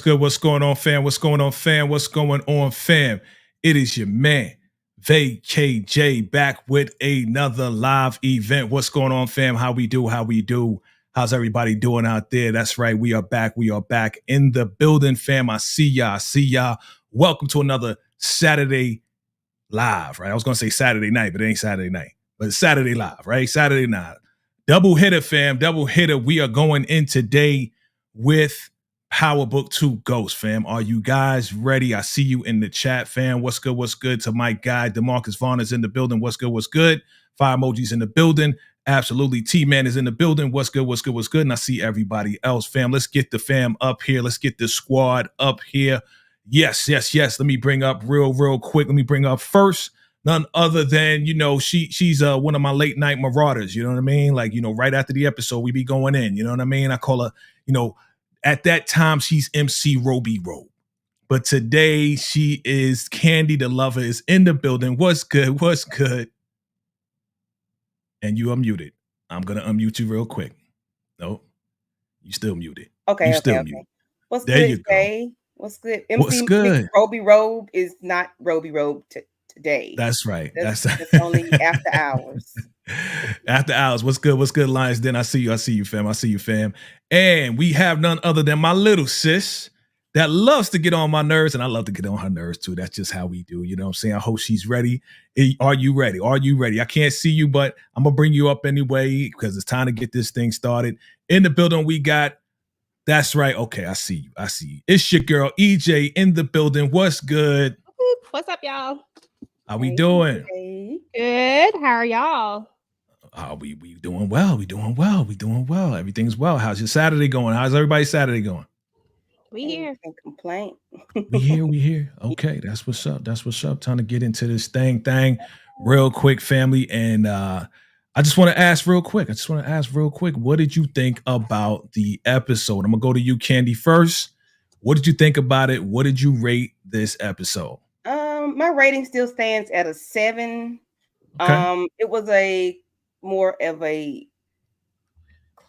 Good. What's going on, fam? What's going on, fam? What's going on, fam? It is your man, VKJ, back with another live event. What's going on, fam? How we do? How we do? How's everybody doing out there? That's right. We are back. We are back in the building, fam. I see y'all. I see y'all. Welcome to another Saturday live, right? I was going to say Saturday night, but it ain't Saturday night. But it's Saturday live, right? Saturday night. Double hitter, fam. Double hitter. We are going in today with Power Book 2 Ghost, fam. Are you guys ready? I see you in the chat, fam. What's good? What's good? To my guy, DeMarcus Vaughn is in the building. What's good? What's good? Fire emojis in the building. Absolutely. T-Man is in the building. What's good? What's good? What's good? And I see everybody else, fam. Let's get the fam up here. Let's get the squad up here. Yes. Let me bring up real quick. Let me bring up first none other than, she's one of my late night marauders. You know what I mean? Like, right after the episode, we be going in. You know what I mean? I call her, at that time, she's MC Roby Robe. But today, she is Candy the Lover is in the building. What's good? What's good? And you unmuted. I'm going to unmute you real quick. Nope. You still muted. Okay. Muted. What's there good, you go. Jay? What's good? MC What's good? Roby Robe is not Roby Robe today. That's right. That's only after hours. After hours. What's good? What's good, Lions Den? I see you, fam. I see you, fam. And we have none other than my little sis that loves to get on my nerves, and I love to get on her nerves too. That's just how we do. You know what I'm saying? I hope she's ready. Are you ready? Are you ready? I can't see you, but I'm going to bring you up anyway because it's time to get this thing started. In the building, we got, that's right. Okay, I see you. It's your girl, EJ, in the building. What's good? What's up, y'all? How we doing? Good. How are y'all? We doing well. We doing well. Everything's well. How's your Saturday going? How's everybody's Saturday going? We here. Can't complain. We here. Okay, that's what's up. Time to get into this thing real quick, family. And I just want to ask real quick. What did you think about the episode? I'm gonna go to you, Candy, first. What did you think about it? What did you rate this episode? My rating still stands at a 7. Okay. It was more of a,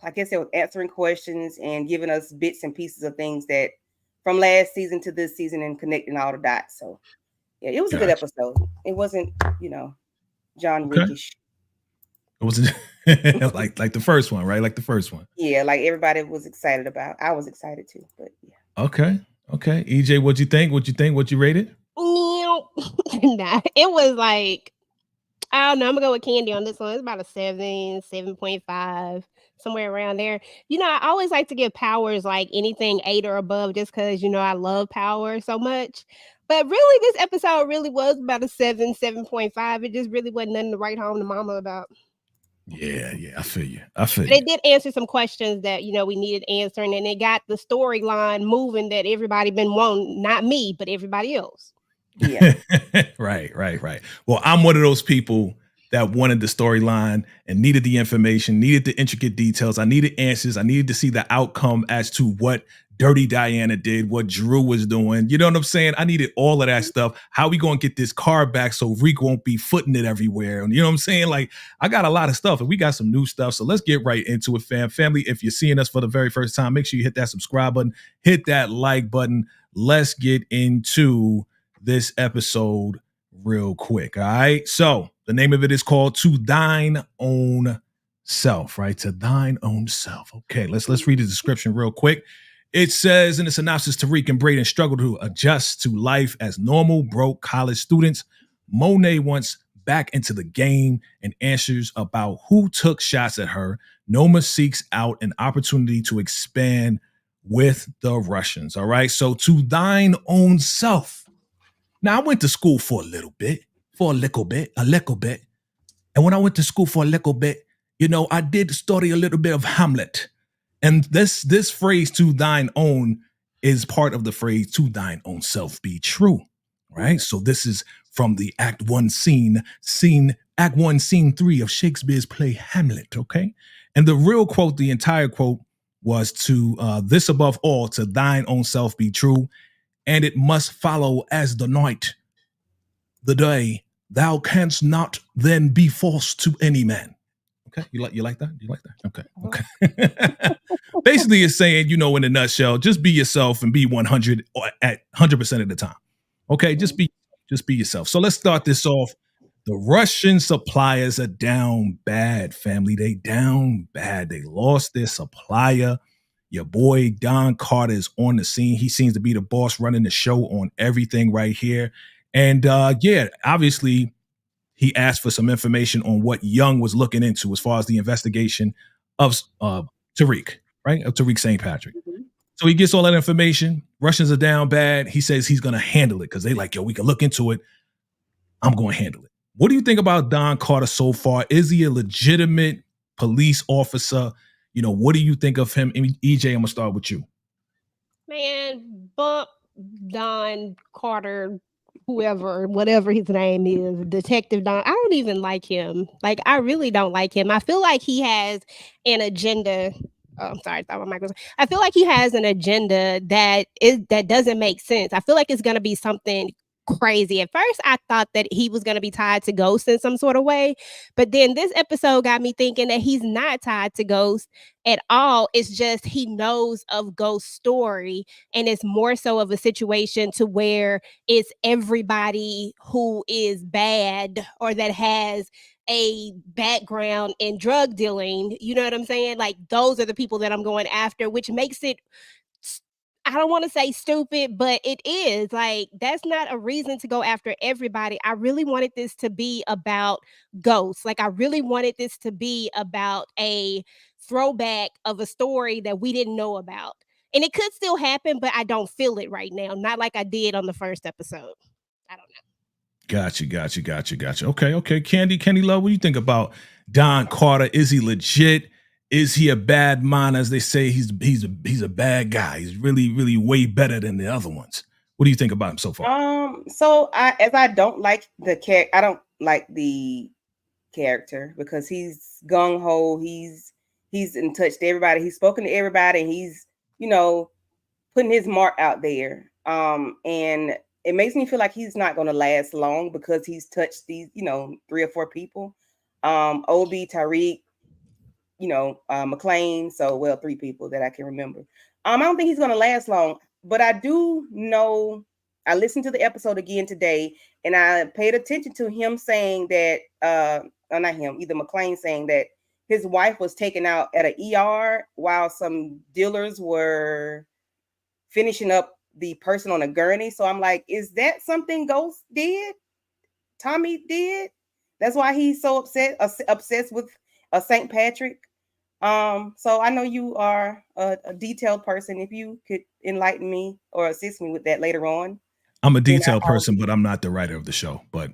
I guess it was answering questions and giving us bits and pieces of things that from last season to this season and connecting all the dots. So yeah, it was a good episode. It wasn't, John Wickish. It wasn't like the first one, right? Like the first one. Yeah, like everybody was excited about. I was excited too, but yeah. Okay. EJ, what'd you think? What you rated? Nah, it was like, I don't know. I'm gonna go with Candy on this one. It's about a 7.5, somewhere around there. I always like to give powers like anything 8 or above, just because I love power so much. But really, this episode really was about a 7.5. It just really wasn't nothing to write home to mama about. Yeah, I feel you. They did answer some questions that we needed answering, and it got the storyline moving that everybody been wanting. Not me, but everybody else. Yeah. Right. Well, I'm one of those people that wanted the storyline and needed the information, needed the intricate details. I needed answers. I needed to see the outcome as to what Dirty Diana did, what Drew was doing. You know what I'm saying? I needed all of that stuff. How we going to get this car back so Reek won't be footing it everywhere? And you know what I'm saying? Like, I got a lot of stuff and we got some new stuff. So let's get right into it, fam. Family, if you're seeing us for the very first time, make sure you hit that subscribe button, hit that like button. Let's get into this episode real quick. All right. So the name of it is called To Thine Own Self, right? To Thine Own Self. Okay. Let's read the description real quick. It says in the synopsis, Tariq and Braden struggle to adjust to life as normal, broke college students. Monet wants back into the game and answers about who took shots at her. Noma seeks out an opportunity to expand with the Russians. All right. So To Thine Own Self. Now, I went to school for a little bit. And when I went to school for a little bit, I did study a little bit of Hamlet. And this phrase, to thine own, is part of the phrase, to thine own self be true, right? So this is from the Act 1 scene 3 of Shakespeare's play Hamlet, okay? And the real quote, the entire quote was to this above all, to thine own self be true, and it must follow as the night, the day, thou canst not then be false to any man. Okay, you like that? You like that? Okay. Basically, it's saying, in a nutshell, just be yourself and be 100 at 100% of the time. Okay, just be yourself. So let's start this off. The Russian suppliers are down bad, family. They down bad. They lost their supplier. Your boy Don Carter is on the scene. He seems to be the boss running the show on everything right here. And obviously, he asked for some information on what Young was looking into as far as the investigation of Tariq, right? Of Tariq St. Patrick. Mhm. So he gets all that information. Russians are down bad. He says he's going to handle it because they like, yo, we can look into it. I'm going to handle it. What do you think about Don Carter so far? Is he a legitimate police officer? What do you think of him? EJ, I'm going to start with you. Man, bump Don Carter, whatever his name is, Detective Don. I don't even like him. Like, I really don't like him. I feel like he has an agenda. Oh, I'm sorry, I thought my mic was. I feel like he has an agenda that doesn't make sense. I feel like it's gonna be something crazy. At first, I thought that he was gonna be tied to Ghost in some sort of way, but then this episode got me thinking that he's not tied to Ghost at all. It's just he knows of Ghost's story, and it's more so of a situation to where it's everybody who is bad or that has a background in drug dealing. You know what I'm saying? Like, those are the people that I'm going after, which makes it, I don't want to say stupid, but it is. Like, that's not a reason to go after everybody. I really wanted this to be about ghosts. Like, I really wanted this to be about a throwback of a story that we didn't know about. And it could still happen, but I don't feel it right now. Not like I did on the first episode. I don't know. Gotcha. Okay. Candy Love, what do you think about Don Carter? Is he legit? Is he a bad man? As they say, he's a bad guy. He's really, really way better than the other ones. What do you think about him so far? So I don't like I don't like the character because he's gung ho. He's in touch to everybody. He's spoken to everybody, and he's putting his mark out there. And it makes me feel like he's not going to last long because he's touched these 3 or 4 people. Obi, Tariq, McLean. So, well, 3 people that I can remember. I don't think he's going to last long, but I do know. I listened to the episode again today, and I paid attention to him saying that, not him, either McLean saying that his wife was taken out at an ER while some dealers were finishing up the person on a gurney. So I'm like, is that something Ghost did? Tommy did? That's why he's so obsessed with St. Patrick. So I know you are a detailed person. If you could enlighten me or assist me with that later on. I'm a detailed person, but I'm not the writer of the show. But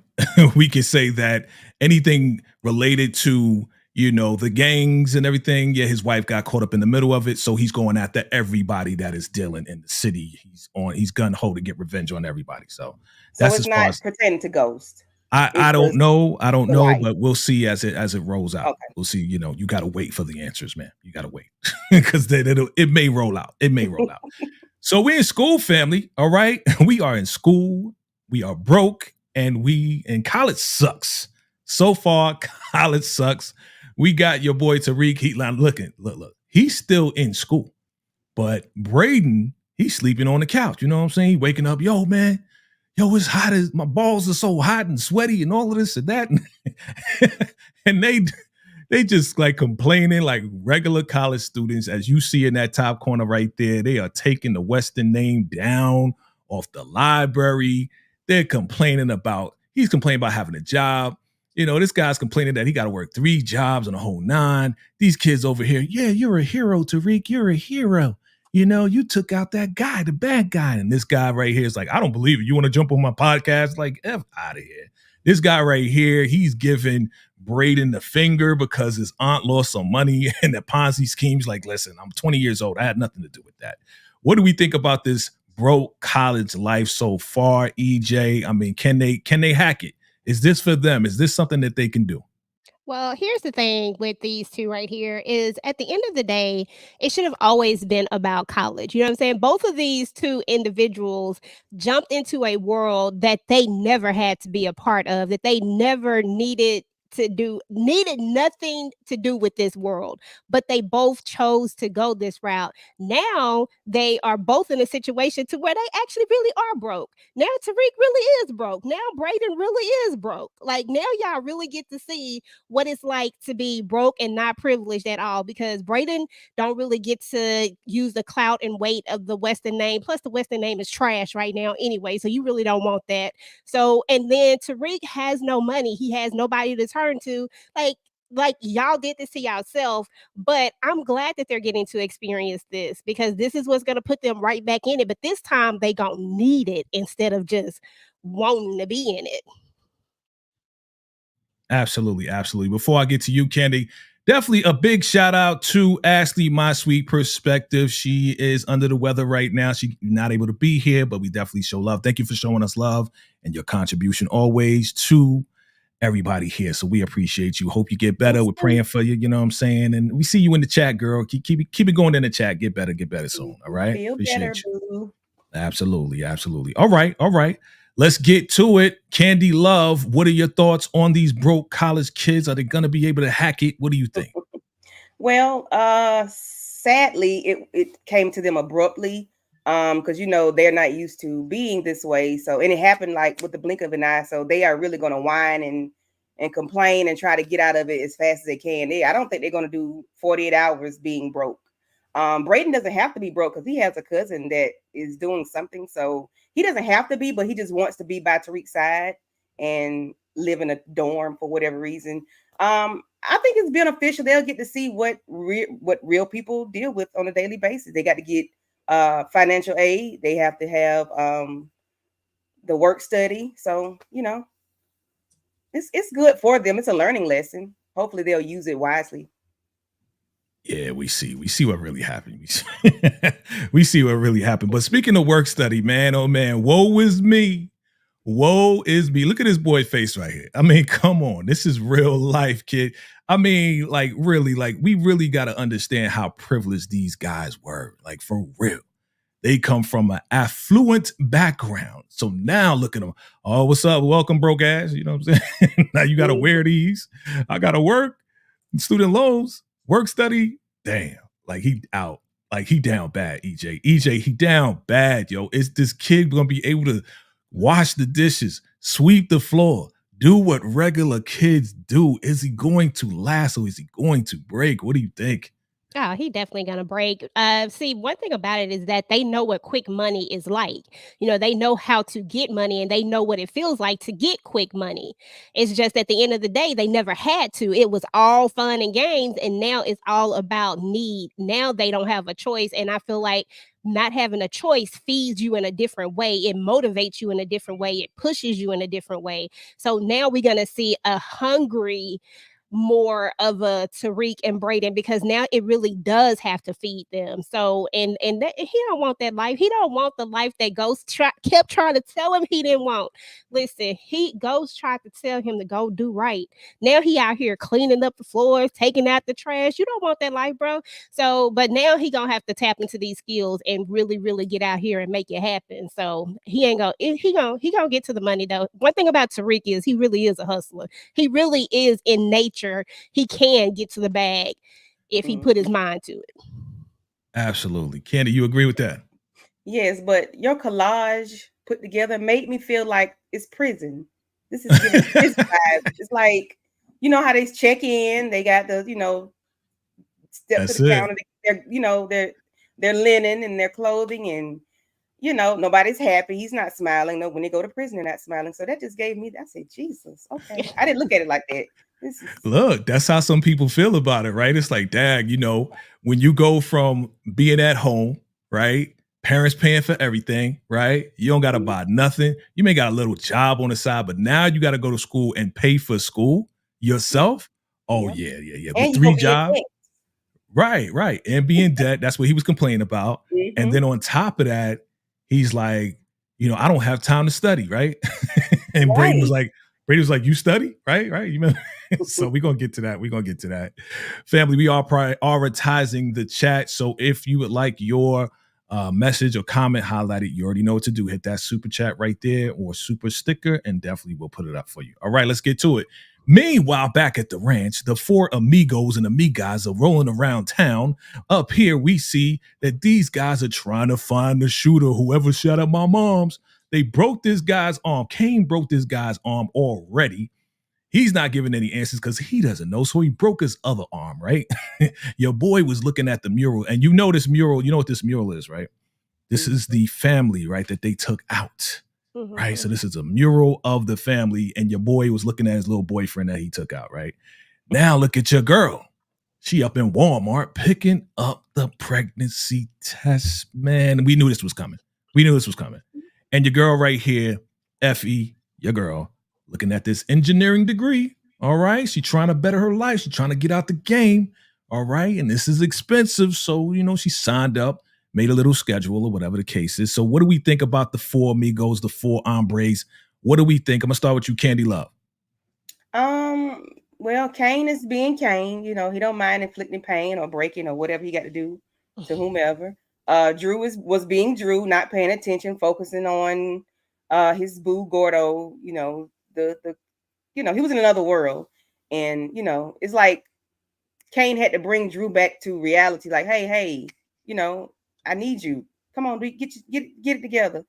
we can say that anything related to, the gangs and everything, his wife got caught up in the middle of it. So he's going after everybody that is dealing in the city. He's gun-ho to get revenge on everybody. So that's it's not pertaining to Ghost. I don't know. But we'll see as it rolls out. Okay. We'll see. You got to wait for the answers, man. You got to wait because it may roll out. So we're in school, family. All right, we are in school. We are broke, and college sucks. So far, college sucks. We got your boy Tariq. Look. He's still in school, but Braden, he's sleeping on the couch. You know what I'm saying? He waking up, yo, man. Yo, it's hot as my balls are so hot and sweaty and all of this and that. And they just like complaining like regular college students, as you see in that top corner right there. They are taking the Western name down off the library. He's complaining about having a job. This guy's complaining that he got to work 3 jobs and a whole 9. These kids over here, yeah, you're a hero, Tariq. You're a hero. You took out that guy, the bad guy. And this guy right here is like, I don't believe it. You want to jump on my podcast? Like, F out of here. This guy right here, he's giving Braden the finger because his aunt lost some money in the Ponzi schemes. Like, listen, I'm 20 years old. I had nothing to do with that. What do we think about this broke college life so far, EJ? I mean, can they hack it? Is this for them? Is this something that they can do? Well, here's the thing with these two right here is at the end of the day, it should have always been about college. You know what I'm saying? Both of these two individuals jumped into a world that they never had to be a part of, that they never needed needed nothing to do with this world, but they both chose to go this route. Now they are both in a situation to where they actually really are broke. Now Tariq really is broke. Now Braden really is broke. Like now y'all really get to see what it's like to be broke and not privileged at all, because Braden don't really get to use the clout and weight of the Western name. Plus the Western name is trash right now anyway, so you really don't want that. So, and then Tariq has no money. He has nobody to turn to. Like y'all did this to yourself, but I'm glad that they're getting to experience this, because this is what's going to put them right back in it. But this time they gonna need it instead of just wanting to be in it. Absolutely, absolutely. Before I get to you, Candy, definitely a big shout out to Ashley, my sweet perspective. She is under the weather right now. She's not able to be here, but we definitely show love. Thank you for showing us love and your contribution always to everybody here. So we appreciate you. Hope you get better. We're praying for you. You know what I'm saying? And we see you in the chat, girl. Keep it going in the chat. Get better soon. All right. Feel appreciate better, you. boo. Absolutely. Absolutely. All right. Let's get to it. Candy Love, what are your thoughts on these broke college kids? Are they going to be able to hack it? What do you think? Well, sadly, it came to them abruptly, because they're not used to being this way. So, and it happened like with the blink of an eye. So they are really going to whine and complain and try to get out of it as fast as they can. I don't think they're going to do 48 hours being broke. Braden doesn't have to be broke because he has a cousin that is doing something. So he doesn't have to be, but he just wants to be by Tariq's side and live in a dorm for whatever reason. I think it's beneficial. They'll get to see what real people deal with on a daily basis. They got to get financial aid. They have to have the work study. So, it's good for them. It's a learning lesson. Hopefully they'll use it wisely. Yeah, we see what really happened. We see what really happened. But speaking of work study, man, oh man, woe is me. Woe is me. Look at this boy's face right here. I mean, come on. This is real life, kid. I mean, like, really, like, we really got to understand how privileged these guys were. Like, for real. They come from an affluent background. So now look at them. Oh, what's up? Welcome, broke ass. You know what I'm saying? Now you got to wear these. I got to work. Student loans. Work study, damn, like he out, like he down bad. EJ, he down bad, yo. Is this kid gonna be able to wash the dishes, sweep the floor, do what regular kids do? Is he going to last or is he going to break? What do you think? Oh, he definitely gonna break. See, one thing about it is that they know what quick money is like. They know how to get money and they know what it feels like to get quick money. It's just at the end of the day, they never had to. It was all fun and games, and now it's all about need. Now they don't have a choice, and I feel like not having a choice feeds you in a different way. It motivates you in a different way. It pushes you in a different way. So now we're gonna see a hungry more of a Tariq and Braden, because now it really does have to feed them. So and he don't want that life. He don't want the life that Ghost kept trying to tell him he didn't want. Listen, Ghost tried to tell him to go do right. Now he out here cleaning up the floors, taking out the trash. You don't want that life, bro. So, but now he gonna have to tap into these skills and really, really get out here and make it happen. So he gonna get to the money though. One thing about Tariq is he really is a hustler. He really is in nature. He can get to the bag if he put his mind to it. Absolutely. Candy, you agree with that? Yes, but your collage put together made me feel like it's prison. This is giving prison vibes. It's like, how they check in, they got the, step That's to the it. counter, their linen and their clothing, and nobody's happy. He's not smiling. No, when they go to prison, they're not smiling. So that just gave me, I said, Jesus, okay. I didn't look at it like that. Look, that's how some people feel about it, right? It's like, dang, when you go from being at home, right? Parents paying for everything, right? You don't got to buy nothing. You may got a little job on the side, but now you got to go to school and pay for school yourself. Oh, yeah. With 3 jobs. Right. And be in debt. That's what he was complaining about. Mm-hmm. And then on top of that, he's like, I don't have time to study, right? And Braden was like, you study, right? You remember? So we're going to get to that. Family, we are prioritizing the chat. So if you would like your message or comment highlighted, you already know what to do. Hit that super chat right there or super sticker, and definitely we'll put it up for you. All right, let's get to it. Meanwhile, back at the ranch, the four amigos and amigas are rolling around town. Up here, we see that these guys are trying to find the shooter, whoever shot at my mom's. They broke this guy's arm. Kane broke this guy's arm already. He's not giving any answers because he doesn't know. So he broke his other arm, right? Your boy was looking at the mural, and you know this mural. You know what this mural is, right? This is the family, right, that they took out. Right. So this is a mural of the family, and your boy was looking at his little boyfriend that he took out. Right now, look at your girl. She up in Walmart picking up the pregnancy test. Man, we knew this was coming. And your girl right here, Effie, your girl, looking at this engineering degree. All right. She's trying to better her life. She's trying to get out the game. All right. And this is expensive. So, she signed up, made a little schedule or whatever the case is. So what do we think about the four amigos, the four hombres? What do we think? I'm going to start with you, Candy Love. Well, Kane is being Kane. He don't mind inflicting pain or breaking or whatever he got to do to whomever. Drew was being Drew, not paying attention, focusing on his boo Gordo. He was in another world, and it's like Kane had to bring Drew back to reality. Like, hey, I need you. Come on, get it together.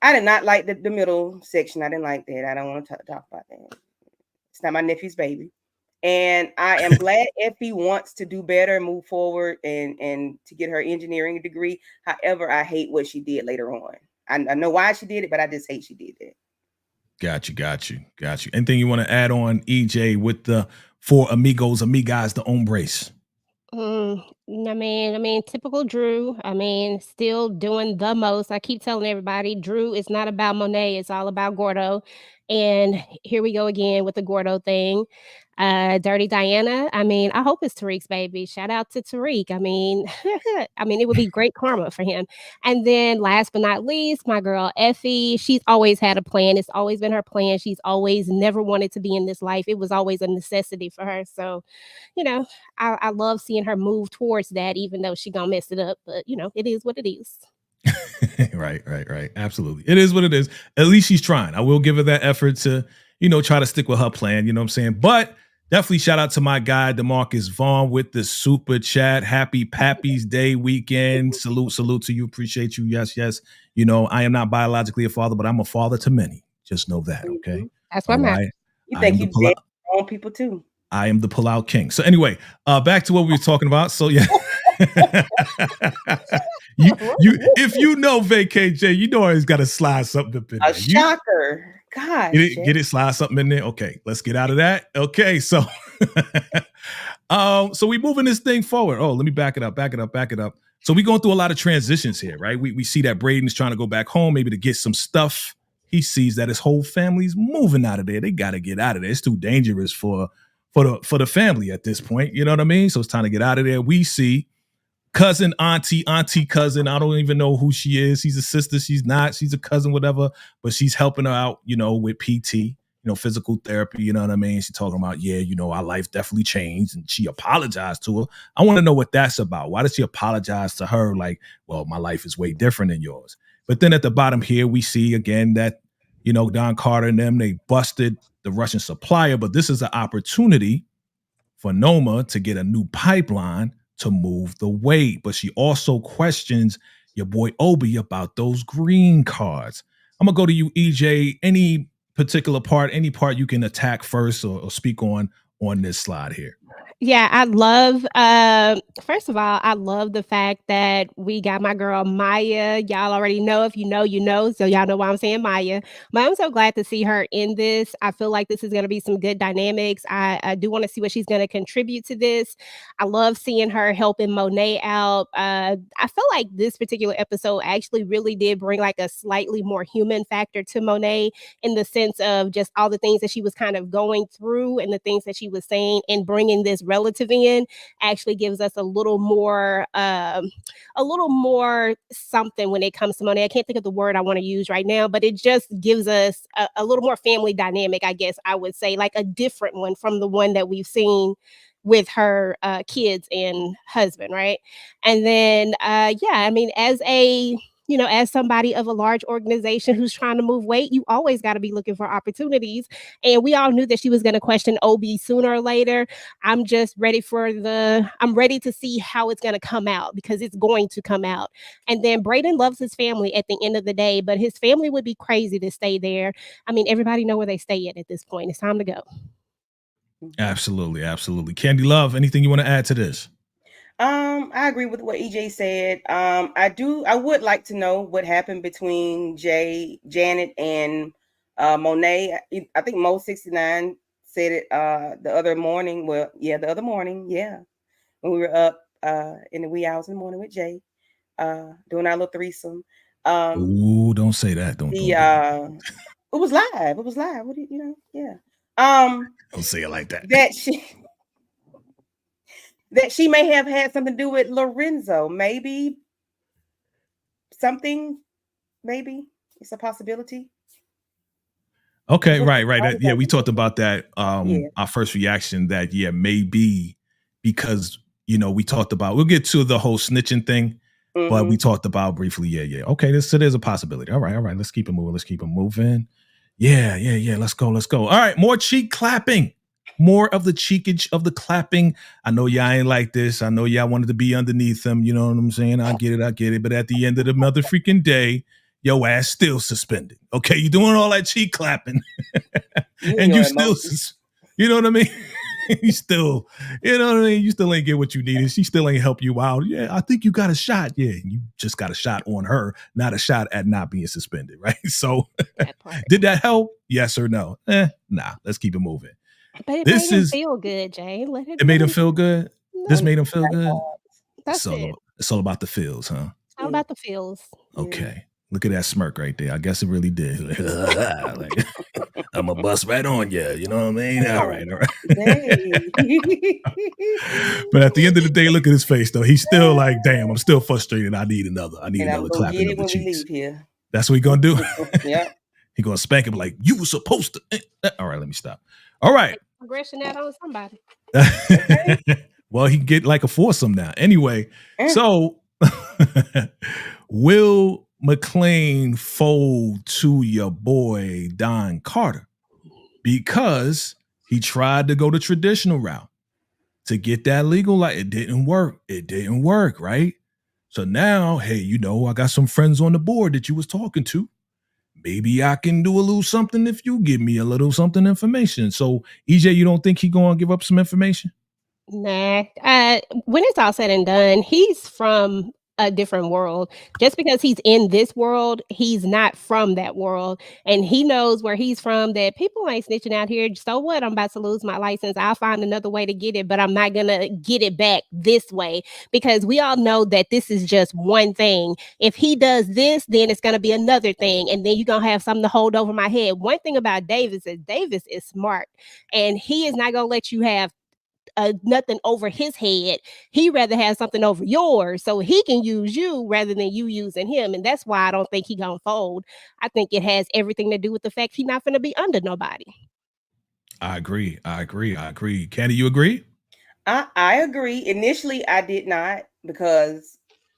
I did not like the middle section. I didn't like that. I don't want to talk about that. It's not my nephew's baby. And I am glad Effie wants to do better, move forward, and to get her engineering degree. However, I hate what she did later on. I know why she did it, but I just hate she did that. Got you. Anything you want to add on, EJ, with the four amigos, amigas, the hombres? I mean, typical Drew. Still doing the most. I keep telling everybody, Drew is not about Monet. It's all about Gordo. And here we go again with the Gordo thing. Dirty Diana. I hope it's Tariq's baby. Shout out to Tariq. It would be great karma for him. And then last but not least, my girl Effie. She's always had a plan. It's always been her plan. She's always never wanted to be in this life. It was always a necessity for her. So, I love seeing her move towards that, even though she gonna mess it up. But it is what it is. Right. Absolutely. It is what it is. At least she's trying. I will give her that effort to, try to stick with her plan. You know what I'm saying? But definitely shout out to my guy, DeMarcus Vaughn, with the super chat. Happy Pappy's Day weekend. Salute to you. Appreciate you. Yes. I am not biologically a father, but I'm a father to many. Just know that. Okay. That's what matters. You think you did own people too. I am the pull-out king. So anyway, back to what we were talking about. So yeah. If you know VKJ, you know he's got to slide something up in there. Shocker. God. Get it, slide something in there. Okay, let's get out of that. Okay, so so we moving this thing forward. Oh, let me back it up. So we going through a lot of transitions here, right? We see that Braden's trying to go back home, maybe to get some stuff. He sees that his whole family's moving out of there. They got to get out of there. It's too dangerous for the family at this point. You know what I mean? So it's time to get out of there. We see cousin, auntie, cousin. I don't even know who she is. She's a sister. She's not. She's a cousin, whatever. But she's helping her out, with PT, physical therapy. You know what I mean? She's talking about, our life definitely changed. And she apologized to her. I want to know what that's about. Why did she apologize to her? Like, well, my life is way different than yours. But then at the bottom here, we see again that, Don Carter and them, they busted the Russian supplier. But this is an opportunity for Noma to get a new pipeline to move the weight. But she also questions your boy Obi about those green cards. I'm going to go to you, EJ. Any particular part, any part you can attack first or speak on this slide here? Yeah, I love, first of all, I love the fact that we got my girl Maya. Y'all already know. If you know, you know. So y'all know why I'm saying Maya. But I'm so glad to see her in this. I feel like this is going to be some good dynamics. I do want to see what she's going to contribute to this. I love seeing her helping Monet out. I feel like this particular episode actually really did bring like a slightly more human factor to Monet, in the sense of just all the things that she was kind of going through and the things that she was saying, and bringing this relative in actually gives us a little more something when it comes to Monet. I can't think of the word I want to use right now, but it just gives us a little more family dynamic, I guess I would say, like a different one from the one that we've seen with her kids and husband, right? And then as a as somebody of a large organization who's trying to move weight, you always got to be looking for opportunities. And we all knew that she was going to question OB sooner or later. I'm just ready I'm ready to see how it's going to come out, because it's going to come out. And then Braden loves his family at the end of the day, but his family would be crazy to stay there. I mean, everybody know where they stay at this point. It's time to go. Absolutely, absolutely. Candy Love, anything you want to add to this? I agree with what EJ said. I would like to know what happened between Janet, and Monet. I think Mo69 said it the other morning. Well, yeah, the other morning, yeah, when we were up in the wee hours in the morning with Jay, doing our little threesome. Ooh, don't say that. Don't. It was live. It was live. What do you know? Yeah. Don't say it like that. That she may have had something to do with Lorenzo. Maybe something. Maybe it's a possibility. Okay, right. Yeah, we talked about that. Our first reaction that maybe because we talked about. We'll get to the whole snitching thing, but we talked about briefly. Yeah. Okay, so there's a possibility. All right. Let's keep it moving. Yeah. Let's go. All right, more cheek clapping. More of the cheekage of the clapping. I know y'all ain't like this. I know y'all wanted to be underneath them. You know what I'm saying? I get it. But at the end of the mother freaking day, your ass still suspended. Okay, you doing all that cheek clapping, and you still, you know what I mean? You still, you still ain't get what you needed. She still ain't help you out. Yeah, I think you got a shot. Yeah, you just got a shot on her, not a shot at not being suspended, right? So, did that help? Yes or no? Nah. Let's keep it moving. But it made him feel good, Jay. It made him feel good. This made him feel good. That's it. It's all about the feels, huh? All about the feels. Okay. Look at that smirk right there. I guess it really did. Like, I'm gonna bust right on you. You know what I mean? All right. But at the end of the day, look at his face though. He's still like, damn, I'm still frustrated. I need another clapping of the cheeks. That's what he gonna do. Yeah. He gonna spank him like, you were supposed to. All right, let me stop. All right. Aggression out on somebody. Well, he can get like a foursome now. Anyway, so will McClain fold to your boy Don Carter because he tried to go the traditional route to get that legal light? It didn't work, right? So now, hey, I got some friends on the board that you was talking to. Maybe I can do a little something if you give me a little something information. So, EJ, you don't think he gonna give up some information? Nah. When it's all said and done, he's from a different world. Just because he's in this world, he's not from that world. And he knows where he's from, that people ain't snitching out here. So what? I'm about to lose my license. I'll find another way to get it, but I'm not going to get it back this way, because we all know that this is just one thing. If he does this, then it's going to be another thing. And then you're going to have something to hold over my head. One thing about Davis is smart, and he is not going to let you have nothing over his head. He rather have something over yours, so he can use you rather than you using him. And that's why I don't think he gonna fold. I think it has everything to do with the fact he's not gonna be under nobody. I agree. Candy, you agree? I agree. Initially, I did not, because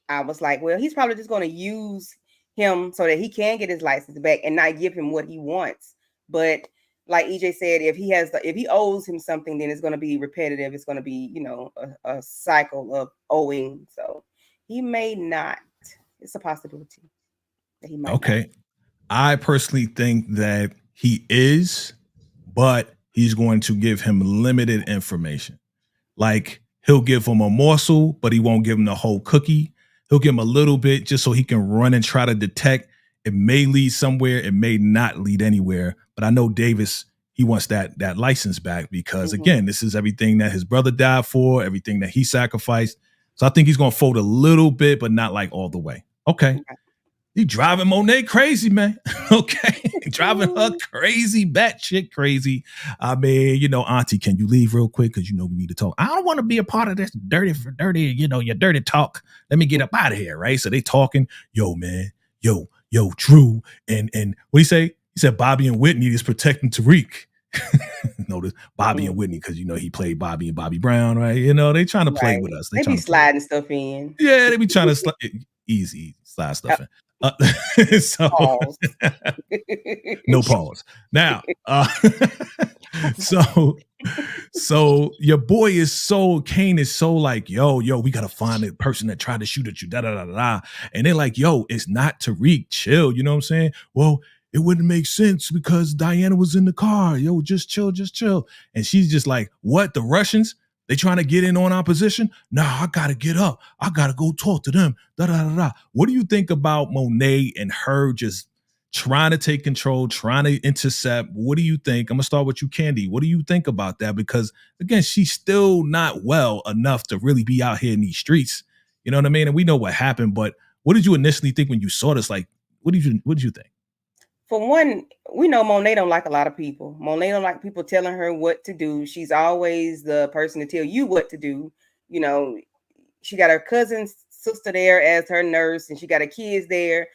I was like, well, he's probably just going to use him so that he can get his license back and not give him what he wants. But like EJ said, if he owes him something, then it's going to be repetitive. It's going to be, a cycle of owing. So he may not. It's a possibility that he might. Okay. Not. I personally think that he is, but he's going to give him limited information. Like, he'll give him a morsel, but he won't give him the whole cookie. He'll give him a little bit just so he can run and try to detect. It may lead somewhere. It may not lead anywhere. But I know Davis, he wants that license back because, again, this is everything that his brother died for, everything that he sacrificed. So I think he's going to fold a little bit, but not like all the way. Okay. He driving Monet crazy, man. Okay. Driving her crazy, batshit crazy. I mean, Auntie, can you leave real quick? Because, we need to talk. I don't want to be a part of this dirty, your dirty talk. Let me get up out of here, right? So they talking, yo, man, yo, Drew. And what he say? He said Bobby and Whitney is protecting Tariq. Notice Bobby and Whitney, because he played Bobby and Bobby Brown, right? They trying to play with us. They be sliding stuff in. Yeah, they be trying to slide stuff in. Uh, so Pause. no pause. Now, so your boy is so Kane is so like, yo, we gotta find the person that tried to shoot at you, da da da da. And they're like, yo, it's not Tariq, chill. You know what I'm saying? Well, it wouldn't make sense because Diana was in the car. Yo, just chill, just chill. And she's just like, what? The Russians? They trying to get in on our position? Nah, I gotta get up. I gotta go talk to them. Da da da da. What do you think about Monet and her just trying to take control, trying to intercept? What do you think? I'm gonna start with you, Candy. What do you think about that? Because again, she's still not well enough to really be out here in these streets. You know what I mean? And we know what happened, but what did you initially think when you saw this? Like, what did you think? For one, we know Monet don't like a lot of people. Monet don't like people telling her what to do. She's always the person to tell you what to do. You know, she got her cousin's sister there as her nurse, and she got her kids there,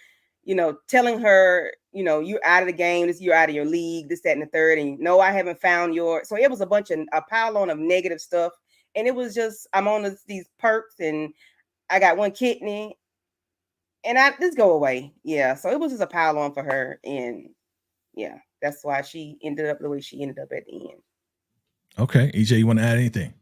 you know, telling her, you know, you're out of the game, you're out of your league, this, that, and the third, and no, I haven't found your. So it was a pile on of negative stuff, and it was just, I'm on these perks, and I got one kidney, and I just go away. Yeah, so it was just a pile on for her, and yeah, that's why she ended up the way she ended up at the end. Okay, EJ, you want to add anything?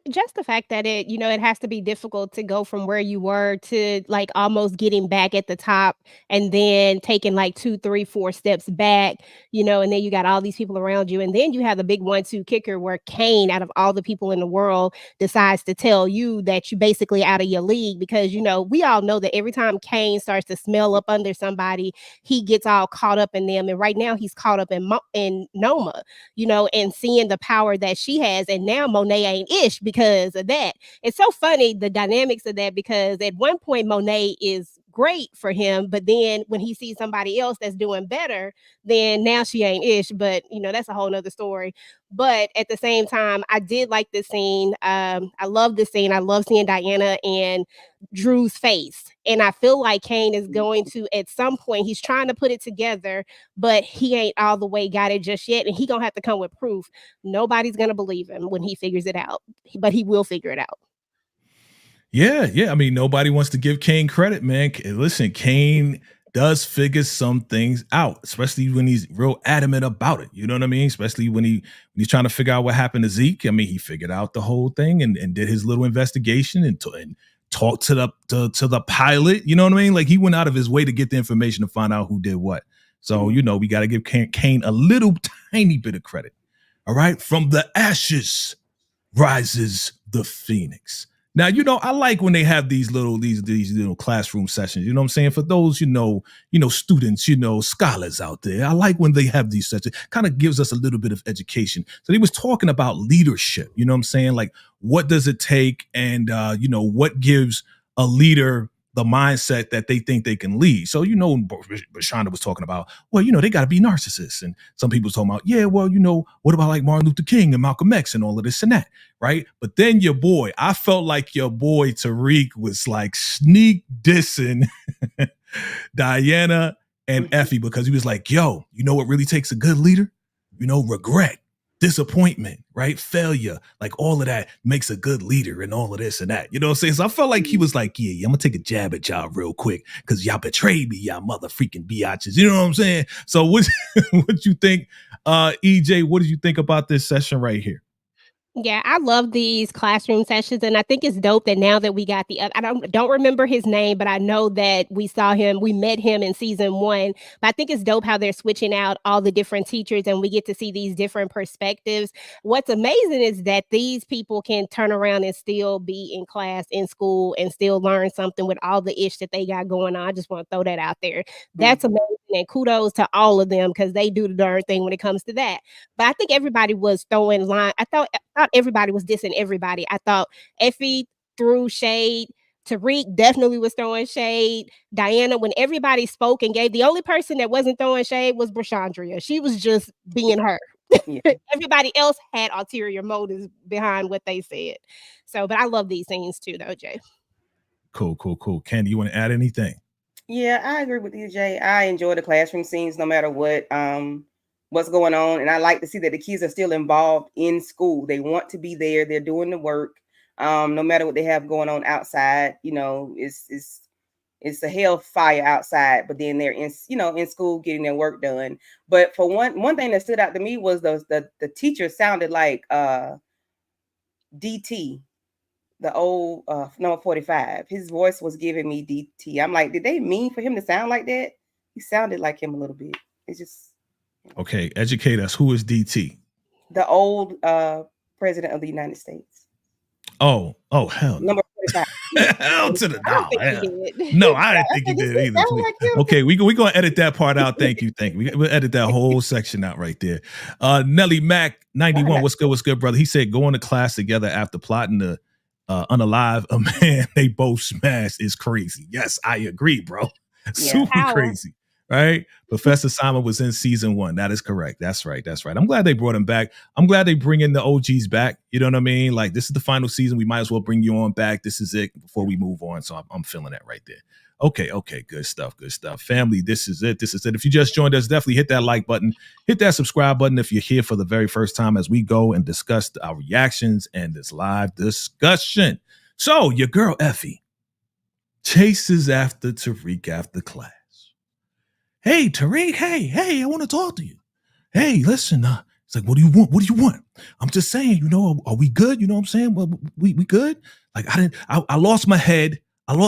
Just the fact that it has to be difficult to go from where you were to like almost getting back at the top and then taking like 2, 3, 4 steps back, and then you got all these people around you. And then you have the big 1-2 kicker where Kane, out of all the people in the world, decides to tell you that you basically out of your league because, we all know that every time Kane starts to smell up under somebody, he gets all caught up in them. And right now he's caught up in Noma, and seeing the power that she has. And now Monet ain't ish because of that. It's so funny, the dynamics of that, because at one point Monet is great for him, but then when he sees somebody else that's doing better, then now she ain't ish. But that's a whole nother story. But at the same time, I did like this scene. I love this scene. I love seeing Diana and Drew's face. And I feel like Kane is going to, at some point, he's trying to put it together, but he ain't all the way got it just yet. And he gonna have to come with proof. Nobody's gonna believe him when he figures it out, but he will figure it out. Yeah. I mean, nobody wants to give Kane credit, man. Listen, Kane does figure some things out, especially when he's real adamant about it. You know what I mean? Especially when he's trying to figure out what happened to Zeke. I mean, he figured out the whole thing and did his little investigation and talked to the pilot. You know what I mean? Like he went out of his way to get the information to find out who did what. So, we got to give Kane a little tiny bit of credit. All right. From the ashes rises the phoenix. Now, I like when they have these little classroom sessions. You know what I'm saying? For those, students, scholars out there. I like when they have these sessions. Kind of gives us a little bit of education. So he was talking about leadership. You know what I'm saying? Like, what does it take? And, what gives a leader the mindset that they think they can lead. So, Bashonda was talking about, well, they got to be narcissists. And some people talking about, yeah, well, what about like Martin Luther King and Malcolm X and all of this and that, right? But then I felt like your boy Tariq was like sneak dissing Diana and Effie because he was like, yo, what really takes a good leader? Regret, disappointment, right? Failure, like all of that makes a good leader and all of this and that. You know what I'm saying? So I felt like he was like, yeah, I'm going to take a jab at y'all real quick because y'all betrayed me, y'all mother freaking biatches. You know what I'm saying? So what you think, EJ, what did you think about this session right here? Yeah, I love these classroom sessions, and I think it's dope that now that we got I don't remember his name, but I know that we met him in season 1. But I think it's dope how they're switching out all the different teachers, and we get to see these different perspectives. What's amazing is that these people can turn around and still be in class, in school, and still learn something with all the ish that they got going on. I just want to throw that out there. That's amazing, and kudos to all of them because they do the darn thing when it comes to that. But I think everybody was throwing line. I thought everybody was dissing everybody. I thought Effie threw shade. Tariq definitely was throwing shade. Diana, when everybody spoke and gave, the only person that wasn't throwing shade was Brashandria. She was just being her. Yeah. Everybody else had ulterior motives behind what they said. So, but I love these scenes too, though, Jay. Cool. Candy, you want to add anything? Yeah, I agree with you, Jay. I enjoy the classroom scenes no matter what's going on. And I like to see that the kids are still involved in school. They want to be there. They're doing the work. No matter what they have going on outside, it's it's a hellfire outside, but then they're in school getting their work done. But for one thing that stood out to me was the teacher sounded like DT, the old number 45. His voice was giving me DT. I'm like, did they mean for him to sound like that? He sounded like him a little bit. It's just okay. Educate us. Who is DT? The old president of the United States. Oh, hell no. Number 45. Hell to the I don't think hell. he did. No, I didn't think he did either. Like Okay, we're gonna edit that part out. Thank you. We'll edit that whole section out right there. Nelly Mac 91. What's good, brother? He said going to class together after plotting to unalive a man they both smashed is crazy. Yes, I agree, bro. Super crazy. Right? Professor Simon was in season 1. That is correct. That's right. I'm glad they brought him back. I'm glad they bring in the OGs back. You know what I mean? Like, this is the final season. We might as well bring you on back. This is it before we move on. So I'm feeling that right there. Okay. Good stuff. Family, this is it. If you just joined us, definitely hit that like button. Hit that subscribe button if you're here for the very first time as we go and discuss our reactions and this live discussion. So your girl Effie chases after Tariq after class. Hey, Tariq, hey, I want to talk to you. Hey, listen, it's like, what do you want? I'm just saying, are we good? You know what I'm saying? Well, we good? Like, I lost my head, and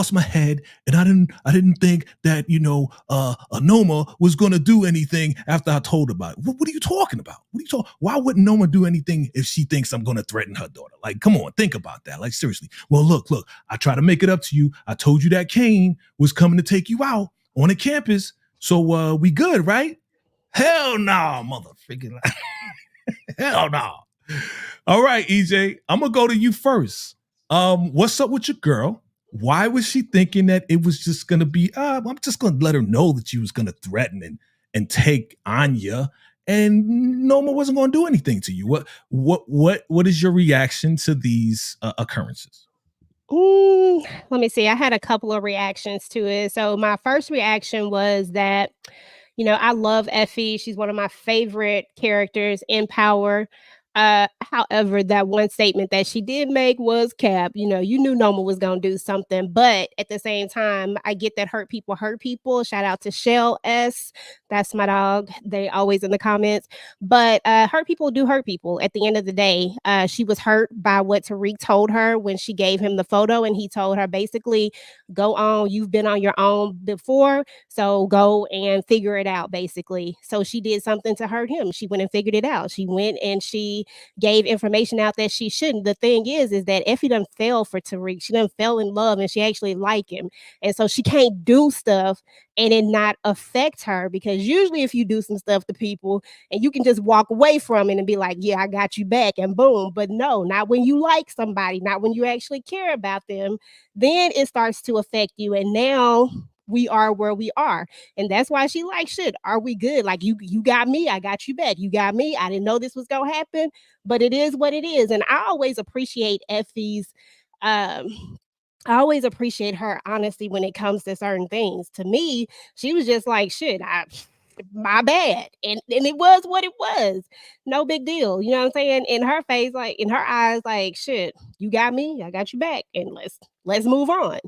I didn't think that, Noma was going to do anything after I told her about it. What are you talking about? Why wouldn't Noma do anything if she thinks I'm going to threaten her daughter? Like, come on, think about that. Like, seriously. Well, look, I try to make it up to you. I told you that Kane was coming to take you out on the campus. So we good, right? Hell no, motherfucker. Hell no. All right, EJ, I'm gonna go to you first. What's up with your girl? Why was she thinking that it was just gonna be? I'm just gonna let her know that you was gonna threaten and take Anya, and Noma wasn't gonna do anything to you. What is your reaction to these occurrences? Let me see. I had a couple of reactions to it. So my first reaction was that, I love Effie. She's one of my favorite characters in Power. However, that one statement that she did make was cap. You knew Noma was going to do something, but at the same time, I get that hurt people. Shout out to Shell S. That's my dog. They always in the comments. But hurt people do hurt people. At the end of the day, she was hurt by what Tariq told her when she gave him the photo, and he told her basically, go on. You've been on your own before, so go and figure it out, basically. So she did something to hurt him. She went and figured it out. She went and she gave information out that she shouldn't. The thing is that Effie done fell for Tariq. She done fell in love and she actually like him. And so she can't do stuff and it not affect her, because usually if you do some stuff to people and you can just walk away from it and be like, yeah, I got you back, and boom. But no, not when you like somebody, not when you actually care about them. Then it starts to affect you. And now we are where we are. And that's why she like, shit, are we good? Like, you got me, I got you back. You got me. I didn't know this was going to happen, but it is what it is. And I always appreciate Effie's, I always appreciate her honesty when it comes to certain things. To me, she was just like, shit, my bad. And it was what it was. No big deal. You know what I'm saying? In her face, like in her eyes, like, shit, you got me, I got you back. And let's move on.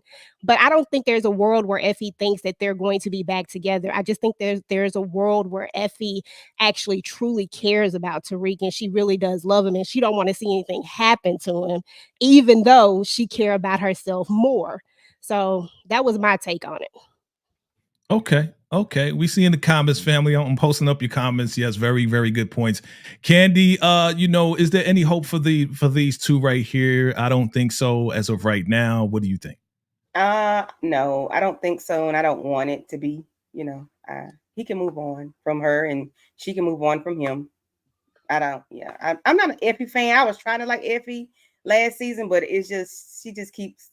But I don't think there's a world where Effie thinks that they're going to be back together. I just think there's a world where Effie actually truly cares about Tariq and she really does love him and she don't want to see anything happen to him, even though she care about herself more. So that was my take on it. Okay. We see in the comments, family. I'm posting up your comments. Yes, very, very good points. Candy, is there any hope for these two right here? I don't think so as of right now. What do you think? No, I don't think so, and I don't want it to be. He can move on from her, and she can move on from him. I'm not an Effie fan. I was trying to like Effie last season, but she just keeps,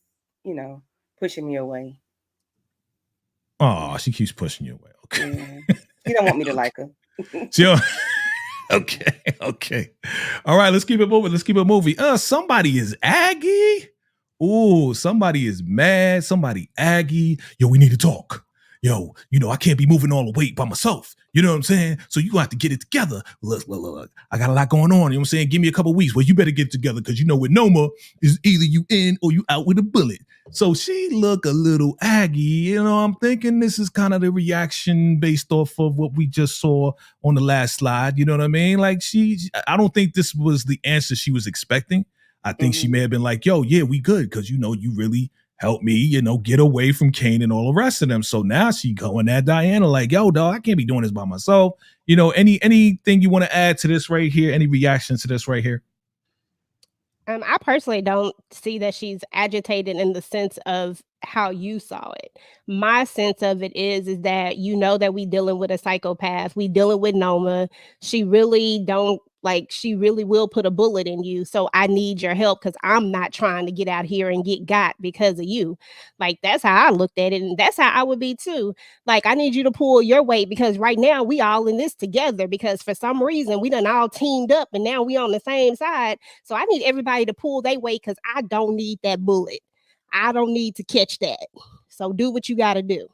pushing me away. Oh, she keeps pushing you away. Okay. Yeah. She don't want me to like her. Okay. All right, let's keep it moving. Somebody is Aggie. Ooh, somebody is mad. Somebody Aggie. Yo, we need to talk. yo, I can't be moving all the weight by myself. You know what I'm saying? So you gonna have to get it together. Look, I got a lot going on. You know what I'm saying? Give me a couple weeks. Well, you better get it together because with Noma is either you in or you out with a bullet. So she look a little aggy. I'm thinking this is kind of the reaction based off of what we just saw on the last slide. You know what I mean? Like I don't think this was the answer she was expecting. I think she may have been like, yo, yeah, we good because, you really help me, get away from Kane and all the rest of them. So now she going at Diana like, yo, dog, I can't be doing this by myself. Anything you want to add to this right here? Any reactions to this right here? I personally don't see that she's agitated in the sense of how you saw it. My sense of it is that that we dealing with a psychopath. We dealing with Noma. She really she really will put a bullet in you. So I need your help because I'm not trying to get out here and get got because of you. Like that's how I looked at it. And that's how I would be too. Like I need you to pull your weight because right now we all in this together because for some reason we done all teamed up and now we on the same side. So I need everybody to pull their weight because I don't need that bullet. I don't need to catch that. So do what you got to do.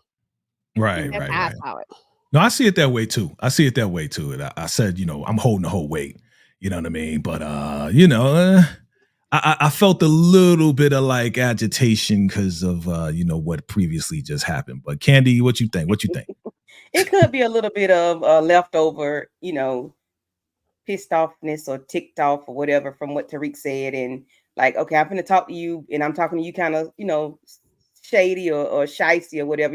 Right. I saw it. No, I see it that way too. And I said, I'm holding the whole weight. You know what I mean? But I felt a little bit of like agitation because of what previously just happened. But Candy, what you think? It could be a little bit of leftover, pissed offness or ticked off or whatever from what Tariq said, and like, okay, I'm going to talk to you, and I'm talking to you kind of, shady or shicey or whatever.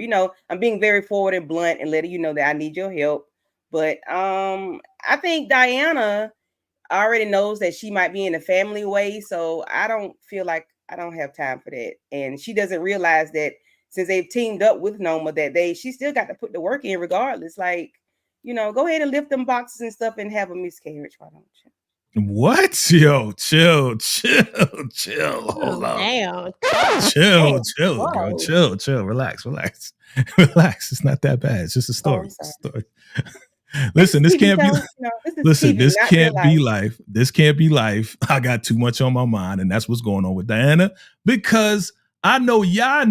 I'm being very forward and blunt and letting you know that I need your help. But I think Diana already knows that she might be in a family way, so I don't feel like I don't have time for that. And she doesn't realize that since they've teamed up with Noma, that she still got to put the work in regardless. Like, go ahead and lift them boxes and stuff and have a miscarriage. Why don't you? What? Yo, chill. Hold on. Damn. Chill, girl. Chill. Relax. It's not that bad. It's just a story. Listen, this can't be. Listen, this can't be life. This can't be life. I got too much on my mind, and that's what's going on with Diana. Because I know y'all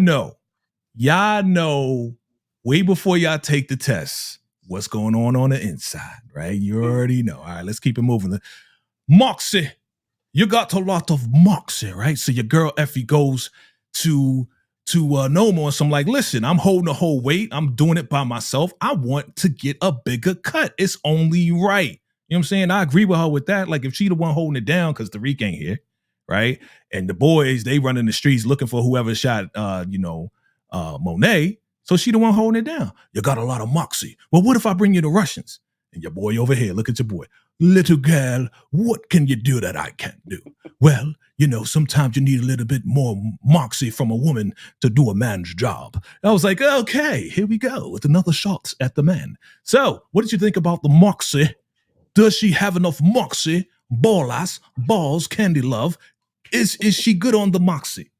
know way before y'all take the test what's going on the inside, right? You already know. All right, let's keep it moving. Moxie, you got a lot of moxie, right? So your girl Effie goes to Noma and so I'm like, listen, I'm holding the whole weight. I'm doing it by myself. I want to get a bigger cut. It's only right. You know what I'm saying? I agree with her with that. Like if she the one holding it down because Tariq ain't here, right? And the boys, they run in the streets looking for whoever shot Monet. So she the one holding it down. You got a lot of moxie. Well, what if I bring you the Russians? And your boy over here, look at your boy. Little girl, what can you do that I can't do? Well, sometimes you need a little bit more moxie from a woman to do a man's job. I was like, okay, here we go with another shot at the man. So, what did you think about the moxie? Does she have enough moxie? Balls, Candy Love. Is she good on the moxie?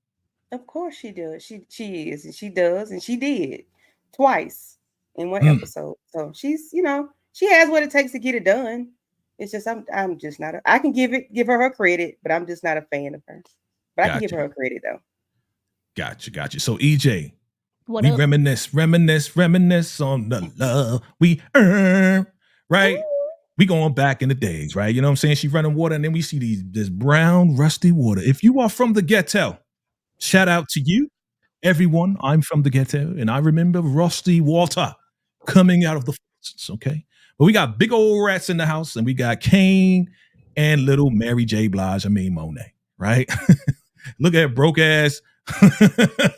Of course she does. She is, and she does, and she did twice in one episode. So she's, she has what it takes to get it done. It's just I'm just not. I can give her credit, but I'm just not a fan of her. But I can give her credit though. Gotcha. So EJ, we reminisce on the love we earn, right? We going back in the days, right? You know what I'm saying? She running water, and then we see this brown, rusty water. If you are from the ghetto, shout out to you, everyone. I'm from the ghetto, and I remember rusty water coming out of the faucets, okay? But we got big old rats in the house, and we got Kane and little Mary J. Blige, Monet, right? Look at broke ass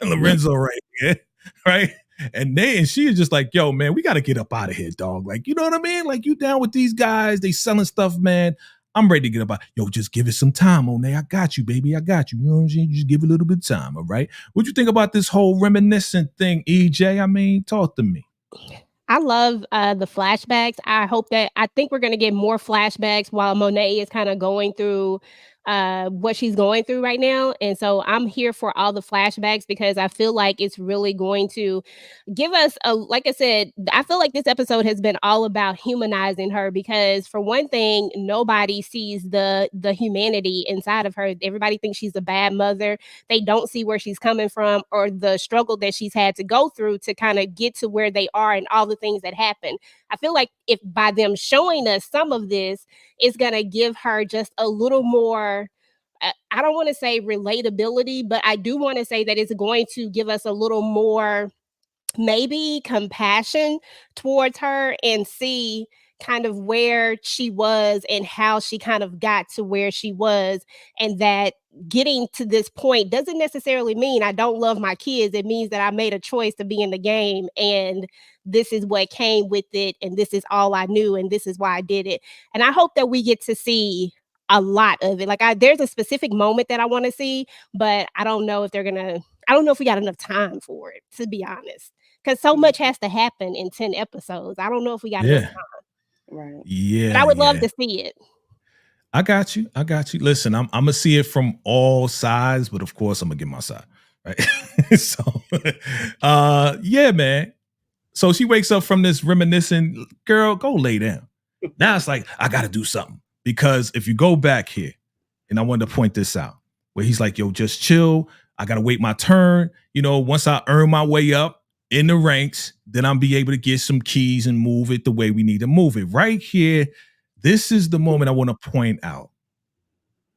Lorenzo right here, right? And she is just like, yo, man, we got to get up out of here, dog. Like, you know what I mean? Like, you down with these guys? They selling stuff, man. I'm ready to get up out. Yo, just give it some time, Monet. I got you, baby. I got you. You know what I'm saying? Just give it a little bit of time, all right? What you think about this whole reminiscent thing, EJ? Talk to me. I love the flashbacks. I think we're going to get more flashbacks while Monet is kind of going through what she's going through right now. And so I'm here for all the flashbacks because I feel like it's really going to give us a, like I said, I feel like this episode has been all about humanizing her because for one thing, nobody sees the humanity inside of her. Everybody thinks she's a bad mother. They don't see where she's coming from or the struggle that she's had to go through to kind of get to where they are and all the things that happen. I feel like if by them showing us some of this, it's going to give her just a little more, I don't want to say relatability, but I do want to say that it's going to give us a little more maybe compassion towards her and see kind of where she was and how she kind of got to where she was, and that getting to this point doesn't necessarily mean I don't love my kids. It means that I made a choice to be in the game, and this is what came with it, and this is all I knew, and this is why I did it. And I hope that we get to see a lot of it. Like there's a specific moment that I want to see, but I don't know if I don't know if we got enough time for it, to be honest. Because so much has to happen in 10 episodes. I don't know if we got enough Yeah. time. Right. Yeah. But I would love yeah. to see it. I got you. I got you. Listen, I'm gonna see it from all sides, but of course I'm gonna get my side. Right. So yeah, man. So she wakes up from this reminiscing, girl, go lay down. Now it's like, I gotta do something. Because if you go back here, and I wanted to point this out, where he's like, yo, just chill. I gotta wait my turn. You know, once I earn my way up in the ranks, then I'll be able to get some keys and move it the way we need to move it. Right here, this is the moment I want to point out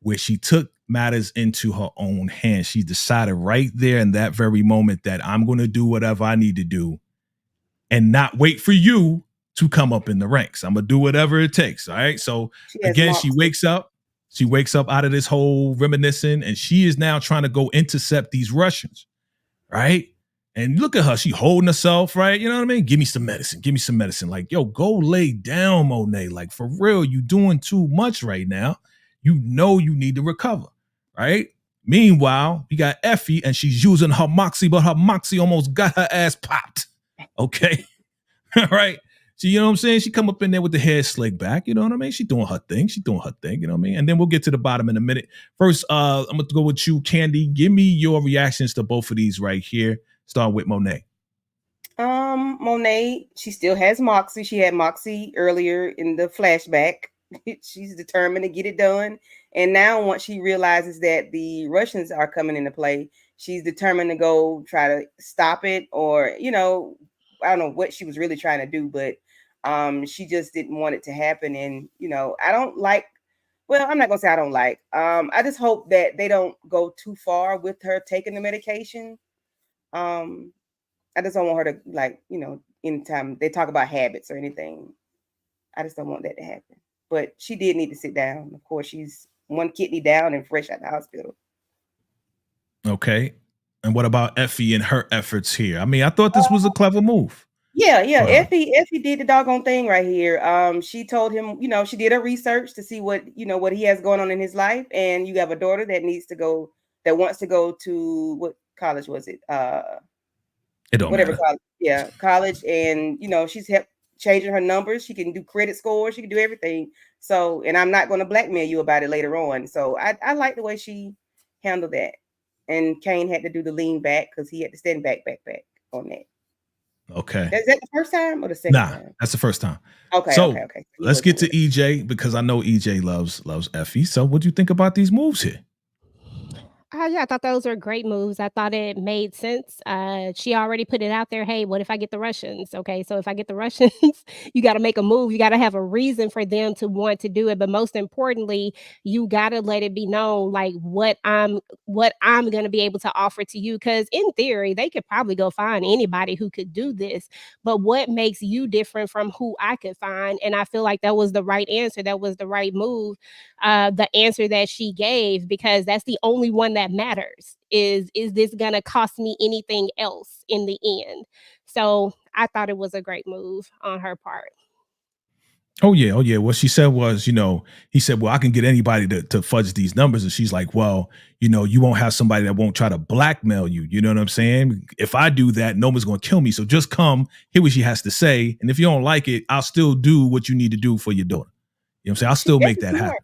where she took matters into her own hands. She decided right there in that very moment that I'm going to do whatever I need to do and not wait for you to come up in the ranks. I'm going to do whatever it takes. All right. So again, she wakes up out of this whole reminiscing, and she is now trying to go intercept these Russians. Right. And look at her. She holding herself, right? You know what I mean? Give me some medicine. Give me some medicine. Like, yo, go lay down, Monet. Like, for real, you doing too much right now. You know you need to recover, right? Meanwhile, we got Effie, and she's using her moxie, but her moxie almost got her ass popped. Okay? All right? So, you know what I'm saying? She come up in there with the hair slicked back. You know what I mean? She doing her thing. You know what I mean? And then we'll get to the bottom in a minute. First, I'm going to go with you, Candy. Give me your reactions to both of these right here. Start with Monet. Monet, she still has moxie. She had moxie earlier in the flashback. She's determined to get it done. And now once she realizes that the Russians are coming into play, she's determined to go try to stop it, or, you know, I don't know what she was really trying to do, but she just didn't want it to happen. And, you know, I'm not going to say I don't like. I just hope that they don't go too far with her taking the medication. I just don't want her to, like, you know, anytime they talk about habits or anything, I just don't want that to happen. But she did need to sit down. Of course, she's one kidney down and fresh out the hospital. Okay. And what about Effie and her efforts here? I mean, I thought this was a clever move. Yeah. Effie did the doggone thing right here. She told him, you know, she did her research to see what he has going on in his life. And you have a daughter that wants to go to, what college was it? It don't matter. College. Yeah, college. And, you know, she's helped changing her numbers. She can do credit scores. She can do everything. So, and I'm not going to blackmail you about it later on. So I like the way she handled that. And Kane had to do the lean back because he had to stand back on that. Okay. Is that the first time or the second time? That's the first time. Okay. So okay. Let's get to EJ, because I know EJ loves Effie. So what do you think about these moves here? Yeah, I thought those were great moves. I thought it made sense. She already put it out there. Hey, what if I get the Russians? Okay, so if I get the Russians, you got to make a move. You got to have a reason for them to want to do it. But most importantly, you got to let it be known, like, what I'm going to be able to offer to you. Because in theory, they could probably go find anybody who could do this. But what makes you different from who I could find? And I feel like that was the right answer. That was the right move. The answer that she gave, because that's the only one that matters. Is this gonna cost me anything else in the end? So I thought it was a great move on her part. Oh yeah. What she said was, he said, well, I can get anybody to fudge these numbers. And she's like, well, you won't have somebody that won't try to blackmail you. You know what I'm saying? If I do that, no one's going to kill me. So just come, hear what she has to say. And if you don't like it, I'll still do what you need to do for your daughter. You know what I'm saying? I'll still make that happen.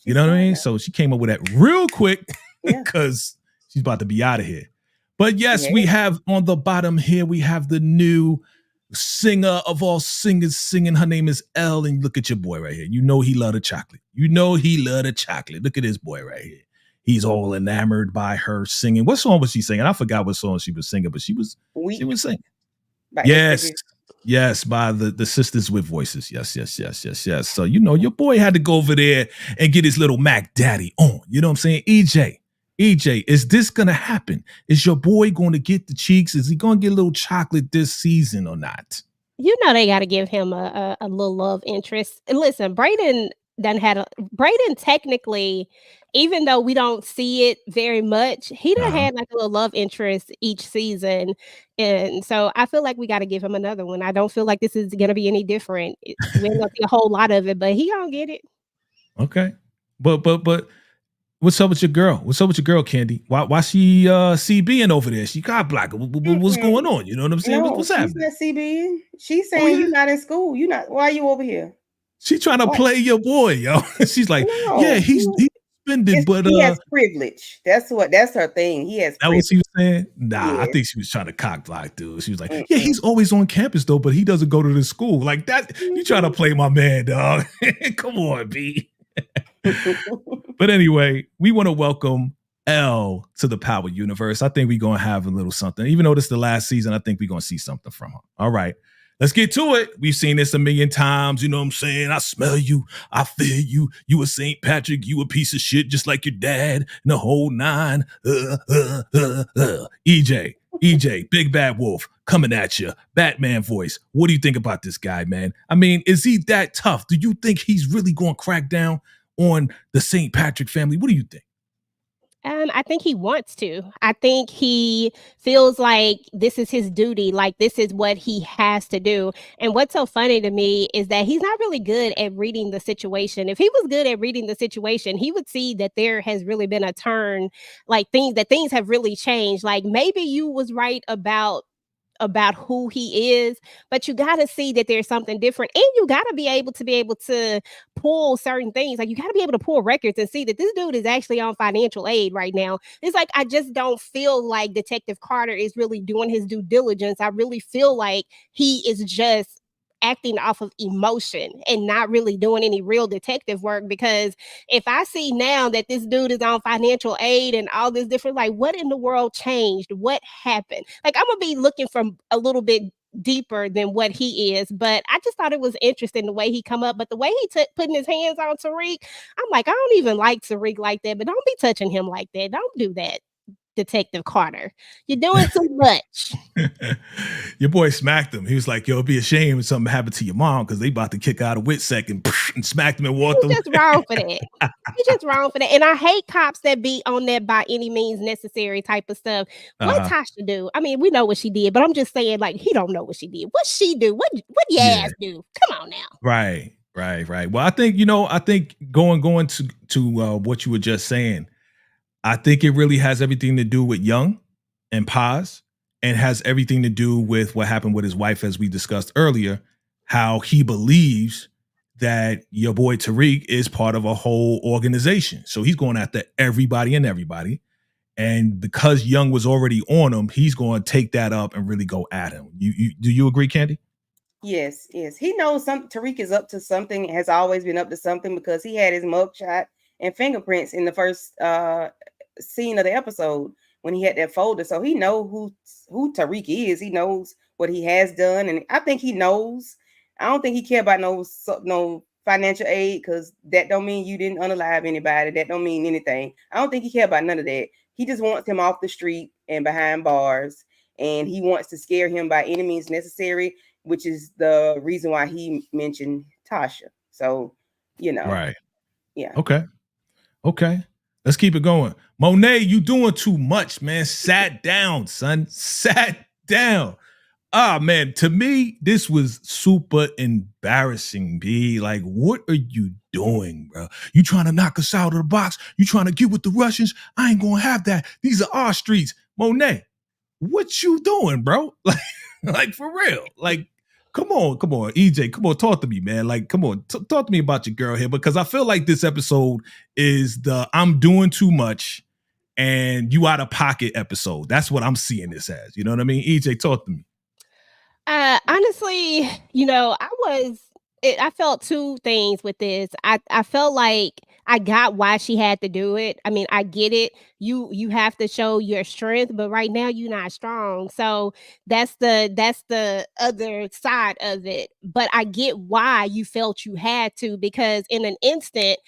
You know what I mean? So she came up with that real quick Yeah. because she's about to be out of here. But yes, Yeah. we have on the bottom here, we have the new singer of all singers singing. Her name is Elle, and look at your boy right here. You know he love the chocolate. You know he love the chocolate. Look at this boy right here. He's all enamored by her singing. What song was she singing? I forgot what song she was singing, but she was singing. Yes. Yes, by the Sisters with Voices. Yes. So, you know, your boy had to go over there and get his little Mac Daddy on. You know what I'm saying? EJ, is this going to happen? Is your boy going to get the cheeks? Is he going to get a little chocolate this season or not? You know they got to give him a little love interest. And listen, Brayden technically, even though we don't see it very much, he done had like a little love interest each season. And so I feel like we got to give him another one. I don't feel like this is going to be any different. We ain't going to see a whole lot of it, but he going to get it. Okay. But what's up with your girl? What's up with your girl, Candy? Why she CBing over there? She got black. What's going on? You know what I'm saying? No, what's she's happening? not CBing. She's saying you're not in school. You not. Why are you over here? She trying to play your boy, yo. She's like, yeah, he's spending, but he has privilege. That's her thing. He has. That privilege. what she was saying? Nah, I think she was trying to cock block, dude. She was like, yeah, he's always on campus though, but he doesn't go to the school like that. You trying to play my man, dog? Come on, B. But anyway, we want to welcome Elle to the Power Universe. I think we're going to have a little something. Even though this is the last season, I think we're going to see something from her. All right, let's get to it. We've seen this a million times. You know what I'm saying? I smell you. I feel you. You a St. Patrick. You a piece of shit just like your dad. And the whole nine. EJ, Big Bad Wolf, coming at you. Batman voice. What do you think about this guy, man? I mean, is he that tough? Do you think he's really going to crack down on the St. Patrick family? What do you think? I think he wants to. I think he feels like this is his duty, like this is what he has to do. And what's so funny to me is that he's not really good at reading the situation. If he was good at reading the situation, he would see that there has really been a turn, like things have really changed. Like maybe you was right about who he is, but you got to see that there's something different, and you got to be able to pull certain things. Like you got to be able to pull records and see that this dude is actually on financial aid right now. It's like I just don't feel like Detective Carter is really doing his due diligence. I really feel like he is just acting off of emotion and not really doing any real detective work, because if I see now that this dude is on financial aid and all this different, like what in the world changed? What happened? Like I'm gonna be looking from a little bit deeper than what he is, but I just thought it was interesting the way he come up, but the way he putting his hands on Tariq, I'm like, I don't even like Tariq like that, but don't be touching him like that. Don't do that, Detective Carter. You're doing too much. Your boy smacked him. He was like, yo, it'd be a shame if something happened to your mom because they about to kick out a Witsec and smacked him and walked him. He's just wrong for that. He's just wrong for that. And I hate cops that be on that by any means necessary type of stuff. What Tasha do? I mean, we know what she did, but I'm just saying, like, he don't know what she did. What she do? What your ass do? Come on now. Right. Well, I think going to what you were just saying, I think it really has everything to do with Young and Paz, and has everything to do with what happened with his wife, as we discussed earlier, how he believes that your boy Tariq is part of a whole organization. So he's going after everybody. And because Young was already on him, he's going to take that up and really go at him. Do you agree, Candy? Yes. He knows Tariq is up to something, has always been up to something, because he had his mugshot and fingerprints in the first scene of the episode when he had that folder. So he knows who Tariq is. He knows what he has done, and I think he knows. I don't think he care about no financial aid, because that don't mean you didn't unalive anybody. That don't mean anything. I don't think he care about none of that. He just wants him off the street and behind bars, and he wants to scare him by any means necessary, which is the reason why he mentioned Tasha. So, Right. Yeah. Okay. Let's keep it going. Monet, you doing too much, man. Sat down, son. Sat down. Ah, man, to me, this was super embarrassing, B. Like, what are you doing, bro? You trying to knock us out of the box? You trying to get with the Russians? I ain't gonna have that. These are our streets. Monet, what you doing, bro? Like for real. Like, Come on, EJ, come on, talk to me, man. Like, come on, talk to me about your girl here, because I feel like this episode is the I'm doing too much and you out of pocket episode. That's what I'm seeing this as. You know what I mean? EJ, talk to me. Honestly, I felt two things with this. I felt like I got why she had to do it. I mean, I get it. You have to show your strength, but right now you're not strong. So that's the other side of it. But I get why you felt you had to, because in an instant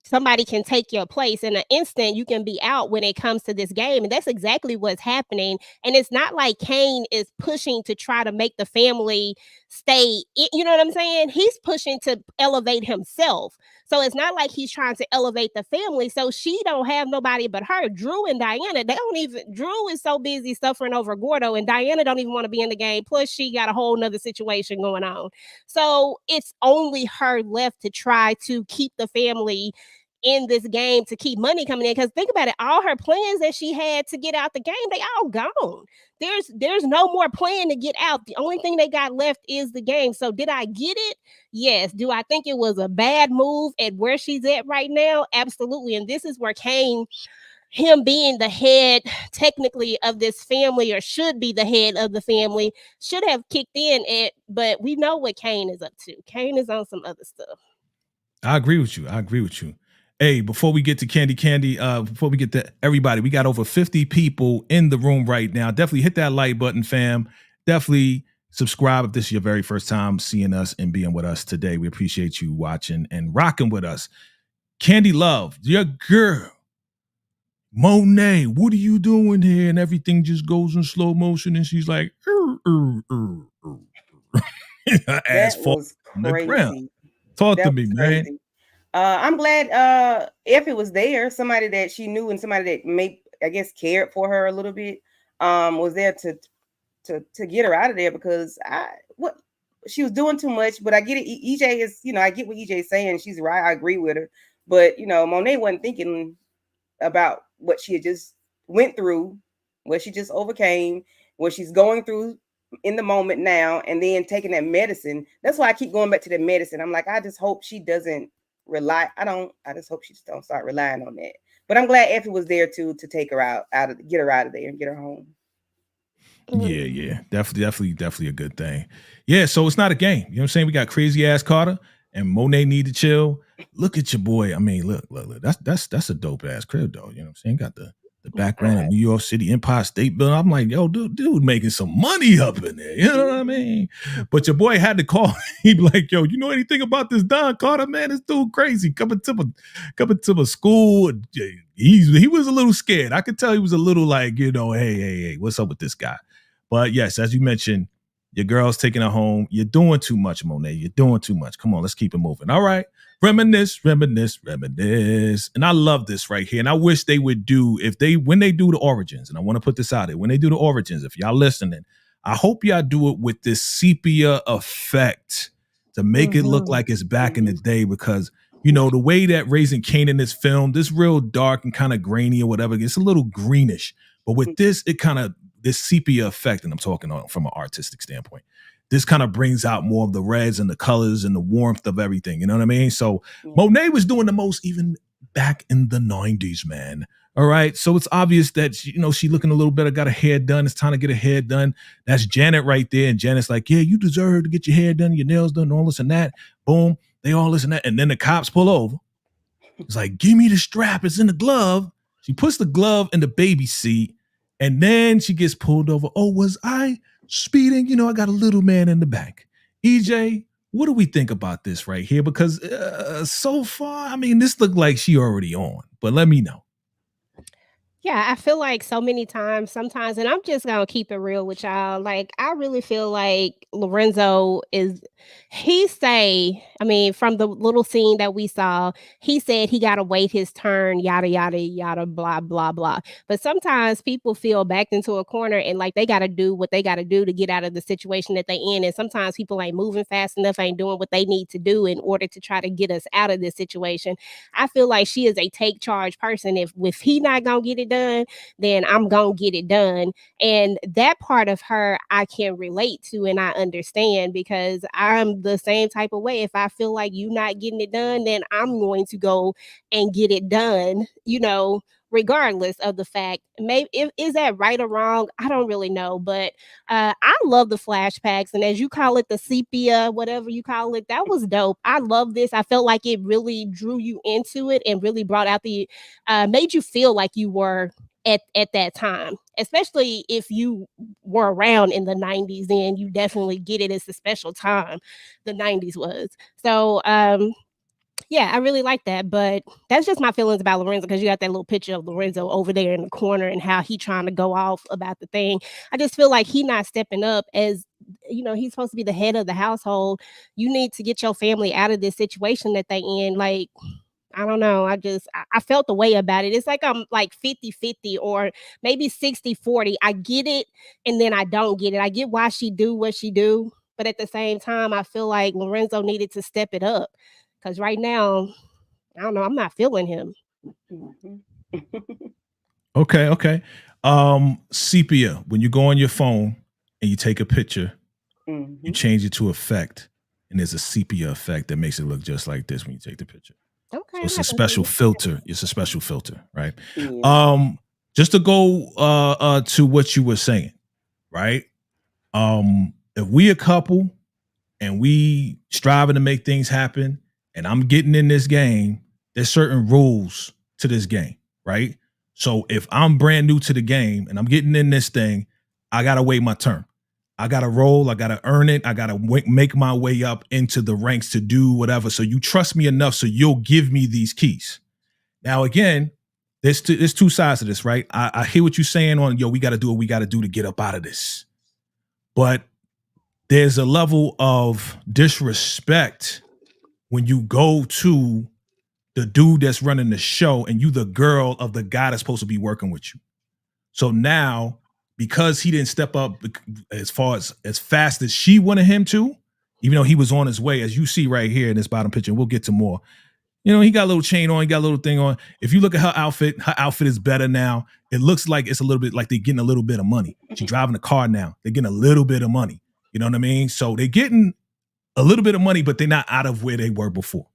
somebody can take your place. In an instant you can be out when it comes to this game, and that's exactly what's happening. And it's not like Kane is pushing to try to make the family stay, you know what I'm saying? He's pushing to elevate himself. So it's not like he's trying to elevate the family. So she don't have nobody but her. Drew and Diana, they don't even, Drew is so busy suffering over Gordo, and Diana don't even want to be in the game. Plus she got a whole nother situation going on. So it's only her left to try to keep the family in this game, to keep money coming in. Because think about it, all her plans that she had to get out the game, they all gone. There's no more plan to get out. The only thing they got left is the game. So did I get it? Yes. Do I think it was a bad move at where she's at right now? Absolutely. And this is where Kane, him being the head technically of this family, or should be the head of the family, should have kicked in it. But we know what Kane is up to. Kane is on some other stuff. I agree with you. Hey, before we get to Candy, before we get to everybody, we got over 50 people in the room right now. Definitely hit that like button, fam. Definitely subscribe if this is your very first time seeing us and being with us today. We appreciate you watching and rocking with us. Candy Love, your girl, Monet, what are you doing here? And everything just goes in slow motion, and she's like, That was crazy. Talk to me, man. I'm glad Effie was there. Somebody that she knew and somebody that I guess cared for her a little bit was there to get her out of there, because she was doing too much. But I get it. EJ is, I get what EJ is saying. She's right. I agree with her. But Monet wasn't thinking about what she had just went through, what she just overcame, what she's going through in the moment now, and then taking that medicine. That's why I keep going back to the medicine. I'm like, I just hope she doesn't rely. I just hope she just don't start relying on that. But I'm glad Effie was there too, to take her get her out of there and get her home. Yeah. Definitely a good thing. Yeah, so it's not a game. You know what I'm saying? We got crazy ass Carter and Monet need to chill. Look at your boy. I mean, look. That's a dope ass crib though. You know what I'm saying? Got the background of New York City Empire State Building. I'm like, yo, dude making some money up in there. You know what I mean? But your boy had to call. He'd be like, yo, you know anything about this Don Carter, man? This dude crazy. Coming to my school. He was a little scared. I could tell he was a little like, hey, what's up with this guy? But yes, as you mentioned, your girl's taking her home. You're doing too much, Monet. You're doing too much. Come on, let's keep it moving. All right. Reminisce. And I love this right here. And I wish they would do, when they do the origins, and I want to put this out there, when they do the origins, if y'all listening, I hope y'all do it with this sepia effect to make it look like it's back in the day, because, the way that Raising Kanan is filmed, this real dark and kind of grainy or whatever, it's a little greenish. But with this, this sepia effect, and I'm talking from an artistic standpoint, this kind of brings out more of the reds and the colors and the warmth of everything. You know what I mean? So Monet was doing the most even back in the 90s, man. All right. So it's obvious that, she looking a little better, got her hair done. It's time to get her hair done. That's Janet right there. And Janet's like, yeah, you deserve to get your hair done, your nails done, all this and that. Boom. They all listen to that. And then the cops pull over. It's like, give me the strap. It's in the glove. She puts the glove in the baby seat. And then she gets pulled over. Oh, was I speeding? I got a little man in the back. EJ, what do we think about this right here? Because so far, I mean, this looked like she already on. But let me know. Yeah, I feel like so many times, sometimes, and I'm just gonna keep it real with y'all. Like, I really feel like Lorenzo from the little scene that we saw, he said he gotta wait his turn, yada yada yada, blah blah blah. But sometimes people feel backed into a corner and like they gotta do what they gotta do to get out of the situation that they in. And sometimes people ain't moving fast enough, ain't doing what they need to do in order to try to get us out of this situation. I feel like she is a take charge person. If he not gonna get it it done, then I'm gonna get it done. And that part of her I can relate to and I understand, because I'm the same type of way. If I feel like you not getting it done, then I'm going to go and get it done, regardless of the fact. Maybe is that right or wrong? I don't really know, but I love the flashbacks, and as you call it, the sepia, whatever you call it, that was dope. I love this. I felt like it really drew you into it and really brought out made you feel like you were at that time, especially if you were around in the 90s. Then you definitely get it. It's a special time, the 90s was. So yeah, I really like that, but that's just my feelings about Lorenzo, because you got that little picture of Lorenzo over there in the corner and how he trying to go off about the thing. I just feel like he not stepping up. As he's supposed to be the head of the household. You need to get your family out of this situation that they in. Like, I don't know. I felt the way about it. It's like I'm like 50-50 or maybe 60-40. I get it and then I don't get it. I get why she do what she do, but at the same time, I feel like Lorenzo needed to step it up. Because right now, I don't know, I'm not feeling him. Okay. Sepia, when you go on your phone and you take a picture, you change it to effect, and there's a sepia effect that makes it look just like this when you take the picture. Okay. So it's a special filter. It's a special filter, right? Yeah. Just to go to what you were saying, right? If we a couple and we striving to make things happen, and I'm getting in this game, there's certain rules to this game, right? So if I'm brand new to the game and I'm getting in this thing, I gotta wait my turn. I gotta roll. I gotta earn it. I gotta make my way up into the ranks to do whatever. So you trust me enough, so you'll give me these keys. Now again, there's two sides to this, right? I hear what you're saying on, we got to do what we got to do to get up out of this, but there's a level of disrespect when you go to the dude that's running the show and you the girl of the guy that's supposed to be working with you. So now, because he didn't step up as fast as she wanted him to, even though he was on his way, as you see right here in this bottom picture, and we'll get to more. He got a little chain on, he got a little thing on. If you look at her outfit is better now. It looks like it's a little bit like they're getting a little bit of money. She's driving a car now. They're getting a little bit of money. You know what I mean? So they're getting a little bit of money, but they're not out of where they were before.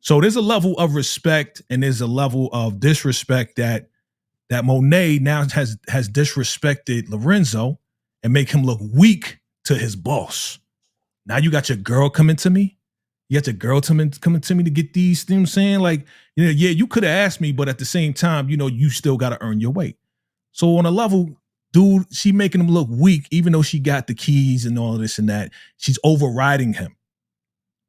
So there's a level of respect and there's a level of disrespect that Monet now has disrespected Lorenzo and make him look weak to his boss. Now you got your girl coming to me. You got your girl coming to me to get these things. You know what I'm saying? Like, yeah, you could have asked me, but at the same time, you still got to earn your weight. So on a level, dude, she making him look weak, even though she got the keys and all of this and that. She's overriding him.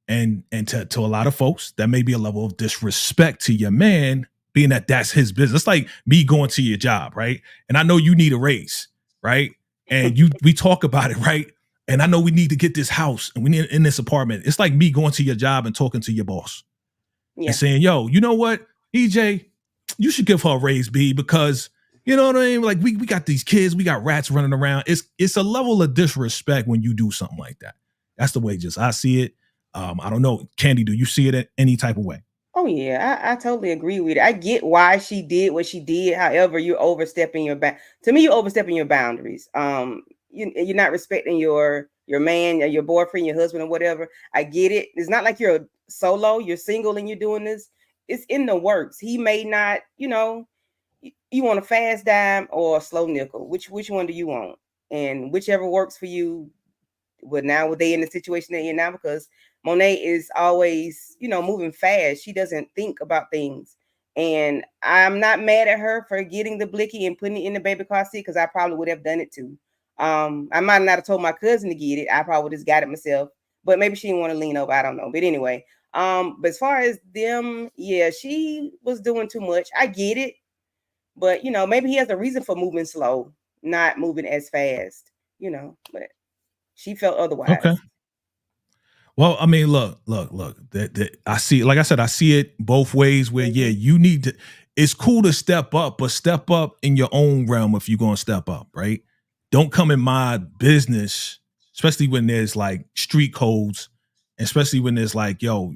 And to a lot of folks, that may be a level of disrespect to your man, being that that's his business. It's like me going to your job, right? And I know you need a raise, right? And we talk about it, right? And I know we need to get this house and we need in this apartment. It's like me going to your job and talking to your boss and saying, yo, you know what, EJ, you should give her a raise, B, because you know what I mean? Like we got these kids, we got rats running around. It's a level of disrespect when you do something like that. That's the way just I see it. I don't know, Candy, do you see it in any type of way? Oh yeah, I totally agree with it. I get why she did what she did. However, you're overstepping to me, you're overstepping your boundaries. You're not respecting your man, your boyfriend, your husband, or whatever. I get it. It's not like you're solo, you're single and you're doing this. It's in the works. He may not, you want a fast dime or a slow nickel. Which one do you want? And whichever works for you. But now they in the situation they're in now, because Monet is always, moving fast. She doesn't think about things. And I'm not mad at her for getting the blicky and putting it in the baby car seat, because I probably would have done it too. I might not have told my cousin to get it. I probably would have just got it myself. But maybe she didn't want to lean over. I don't know. But anyway, but as far as them, yeah, she was doing too much. I get it. But, maybe he has a reason for moving slow, not moving as fast, but she felt otherwise. Okay. Well, I mean, look. I see, like I said, I see it both ways where, yeah, you need to, it's cool to step up, but step up in your own realm if you're going to step up, right? Don't come in my business, especially when there's like street codes, especially when there's like, yo,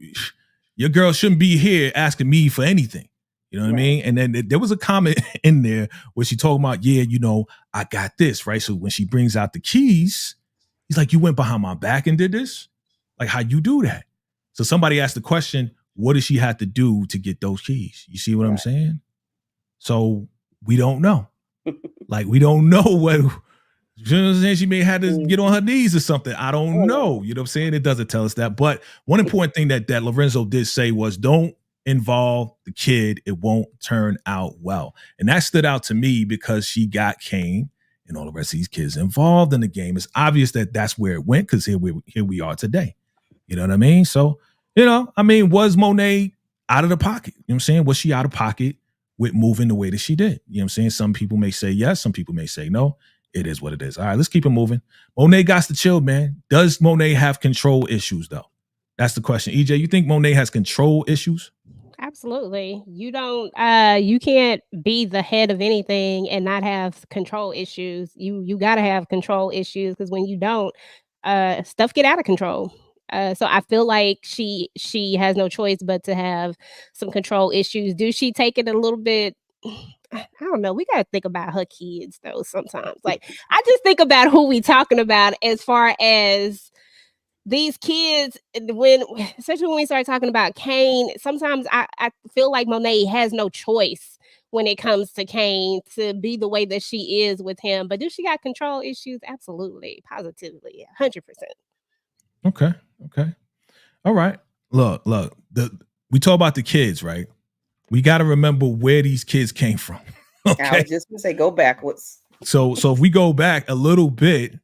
your girl shouldn't be here asking me for anything. You know what I mean? And then there was a comment in there where she talking about, yeah, I got this, right? So when she brings out the keys, he's like, you went behind my back and did this? Like, how you do that? So somebody asked the question, what does she have to do to get those keys? You see what I'm saying? So we don't know. Like, we don't know what, you know what I'm saying? She may have to get on her knees or something. I don't know. You know what I'm saying? It doesn't tell us that. But one important thing that Lorenzo did say was, don't involve the kid. It won't turn out well. And that stood out to me because she got Kane and all the rest of these kids involved in the game. It's obvious that that's where it went because here we are today. You know what I mean? So, was Monet out of the pocket? You know what I'm saying? Was she out of pocket with moving the way that she did? You know what I'm saying? Some people may say yes. Some people may say no. It is what it is. All right, let's keep it moving. Monet got to chill, man. Does Monet have control issues, though? That's the question. EJ, you think Monet has control issues? Absolutely. You don't you can't be the head of anything and not have control issues. You got to have control issues because when you don't, stuff get out of control. So I feel like she has no choice but to have some control issues. Do she take it a little bit I don't know. We got to think about her kids though sometimes. Like I just think about who we talking about as far as these kids, especially when we start talking about Kane, sometimes I feel like Monet has no choice when it comes to Kane to be the way that she is with him. But do she got control issues? Absolutely, positively, 100%. Okay. All right. Look. We talk about the kids, right? We got to remember where these kids came from. Okay. I was just gonna say, go backwards. So if we go back a little bit,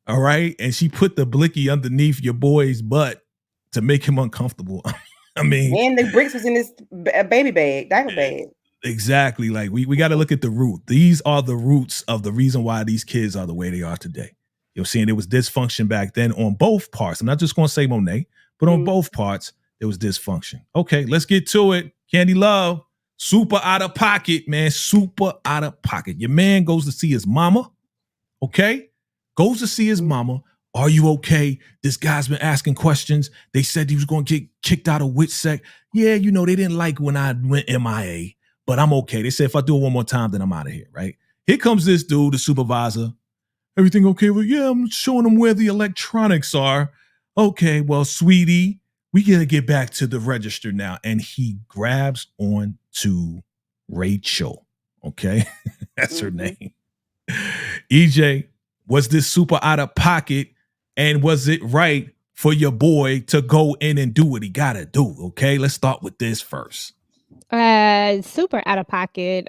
all right, and she put the blicky underneath your boy's butt to make him uncomfortable. I mean, and the bricks was in his baby bag, diaper bag. Exactly. Like we got to look at the root. These are the roots of the reason why these kids are the way they are today. You're seeing there was dysfunction back then on both parts. I'm not just going to say Monet, but on both parts, there was dysfunction. Okay, let's get to it. Candy Love, super out of pocket, man. Super out of pocket. Your man goes to see his mama. Okay? Goes to see his mama. Are you okay? This guy's been asking questions. They said he was going to get kicked out of WITSEC. Yeah, they didn't like when I went MIA, but I'm okay. They said if I do it one more time, then I'm out of here, right? Here comes this dude, the supervisor. Everything okay? Well, yeah, I'm showing him where the electronics are. Okay, well, sweetie, we got to get back to the register now. And he grabs on to Rachel. Okay? That's her name. EJ, was this super out of pocket? And was it right for your boy to go in and do what he got to do? Okay, let's start with this first. Super out of pocket.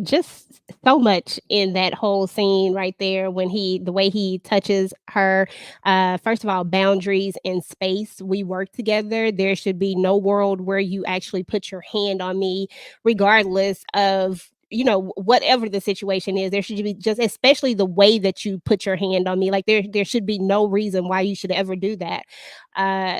Just so much in that whole scene right there when the way he touches her. First of all, boundaries and space. We work together. There should be no world where you actually put your hand on me, regardless of whatever the situation is. There should be just, especially the way that you put your hand on me. Like there should be no reason why you should ever do that.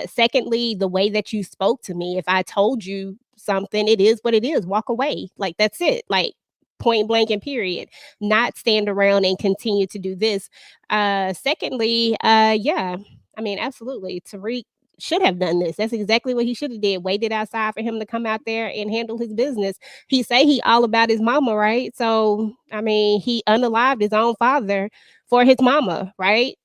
Secondly, the way that you spoke to me. If I told you something, it is what it is. Walk away. Like that's it. Like point blank and period. Not stand around and continue to do this. Secondly, yeah, I mean, absolutely. Tariq should have done this. That's exactly what he should have did. Waited outside for him to come out there and handle his business. He say he all about his mama, right? So, I mean, he unalived his own father for his mama, right?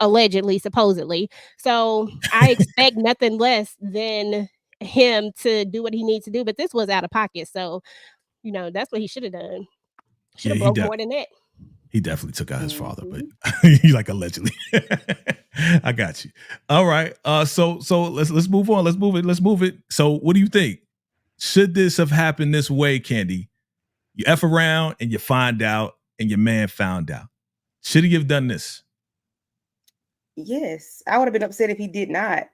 Allegedly, supposedly. So I expect nothing less than him to do what he needs to do. But this was out of pocket. So, that's what he should have done. Should have broke more than that. He definitely took out his father, but he like allegedly. I got you. All right. So let's move on. Let's move it. So what do you think? Should this have happened this way, Candy? You F around and you find out and your man found out. Should he have done this? Yes. I would have been upset if he did not.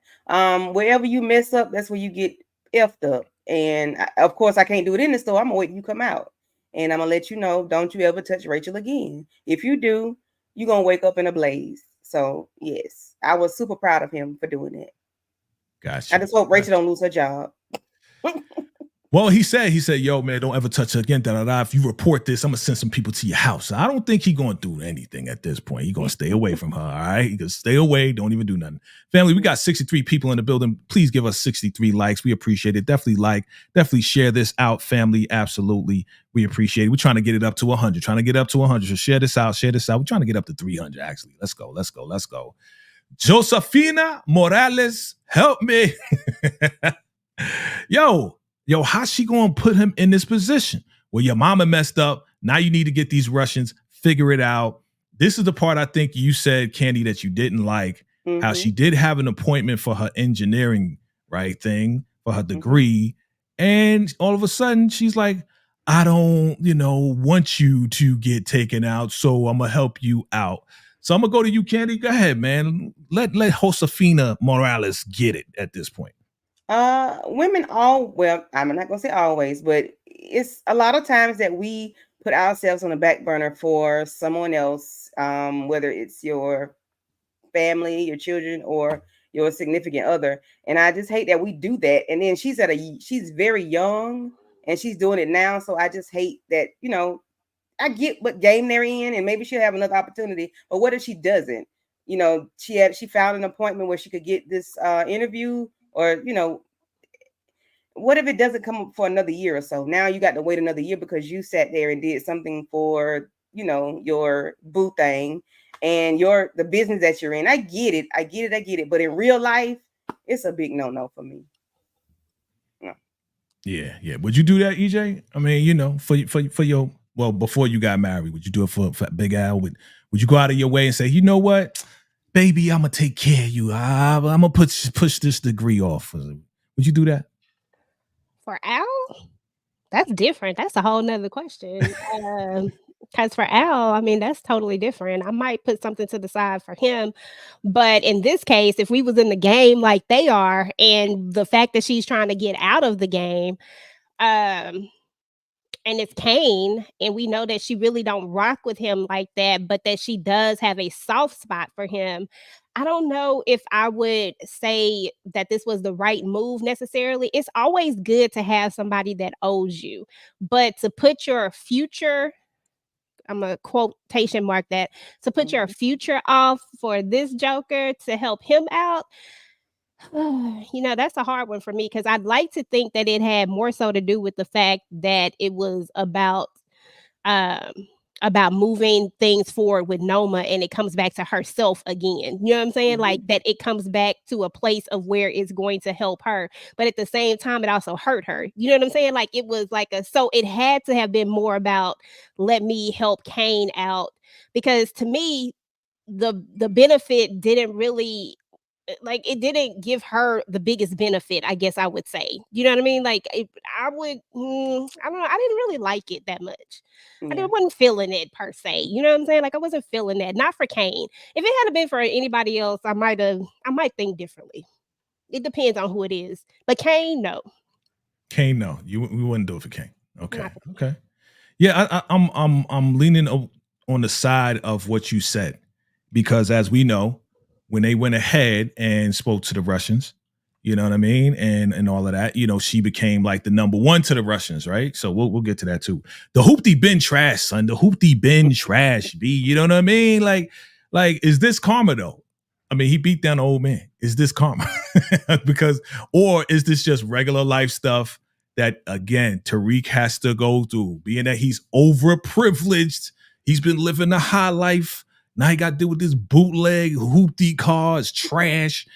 Wherever you mess up, that's where you get effed up. And of course I can't do it in the store. I'm gonna wait till you come out. And I'm going to let you know, don't you ever touch Rachel again. If you do, you're going to wake up in a blaze. So, yes, I was super proud of him for doing that. Gotcha. I just hope Rachel don't lose her job. Well, he said, yo, man, don't ever touch her again. Da, da, da. If you report this, I'm gonna send some people to your house. I don't think he gonna do anything at this point. He gonna stay away from her. All right, he gonna stay away. Don't even do nothing. Family, we got 63 people in the building. Please give us 63 likes. We appreciate it. Definitely share this out, family. Absolutely, we appreciate it. We're trying to get it up to 100. So share this out. We're trying to get up to 300. Actually, let's go. Josefina Morales, help me. Yo, how's she going to put him in this position? Well, your mama messed up. Now you need to get these Russians, figure it out. This is the part I think you said, Candy, that you didn't like, how she did have an appointment for her engineering, right, thing, for her degree. And all of a sudden she's like, I don't, want you to get taken out, so I'm going to help you out. So I'm going to go to you, Candy. Go ahead, man. Let Josefina Morales get it at this point. Women I'm not gonna say always, but it's a lot of times that we put ourselves on the back burner for someone else, whether it's your family, your children, or your significant other. And I just hate that we do that. And then she's very young and she's doing it now. So I just hate that, I get what game they're in and maybe she'll have another opportunity, but what if she doesn't? She found an appointment where she could get this interview, or what if it doesn't come up for another year or so? Now you got to wait another year because you sat there and did something for your boo thing and the business that you're in. I get it, but in real life it's a big no for me. No. Yeah. Would you do that, EJ? I mean, for your, well, before you got married, would you do it for Big Al? Would you go out of your way and say, you know what, baby, I'm gonna take care of you. I'm gonna push this degree off. Would you do that? For Al? That's different. That's a whole nother question. Because for Al, I mean, that's totally different. I might put something to the side for him. But in this case, if we was in the game like they are, and the fact that she's trying to get out of the game, and it's Kane, and we know that she really don't rock with him like that, but that she does have a soft spot for him. I don't know if I would say that this was the right move necessarily. It's always good to have somebody that owes you, but to put your future, I'm a quotation mark that, to put your future off for this joker to help him out, that's a hard one for me because I'd like to think that it had more so to do with the fact that it was um about moving things forward with Noma, and it comes back to herself again. You know what I'm saying? Like that it comes back to a place of where it's going to help her, but at the same time it also hurt her. You know what I'm saying? Like it was so it had to have been more about, let me help Kane out, because to me the benefit didn't really, it didn't give her the biggest benefit, I guess I would say. You know what I mean? Like I don't know. I didn't really like it that much. I wasn't feeling it per se. You know what I'm saying? Like I wasn't feeling that. Not for Kane. If it had been for anybody else, I might think differently. It depends on who it is. But Kane, no. Kane, no. We wouldn't do it for Kane. Okay. Okay. Yeah, I'm leaning on the side of what you said, because as we know, when they went ahead and spoke to the Russians, you know what I mean, and all of that, she became like the number one to the Russians, right? So we'll get to that too. The hoopty been trash, son. The hoopty been trash, B. You know what I mean? Like, is this karma though? I mean, he beat down an old man. Is this karma? Or is this just regular life stuff that, again, Tariq has to go through, being that he's overprivileged, he's been living a high life. Now he got to deal with this bootleg hoopty car. It's trash.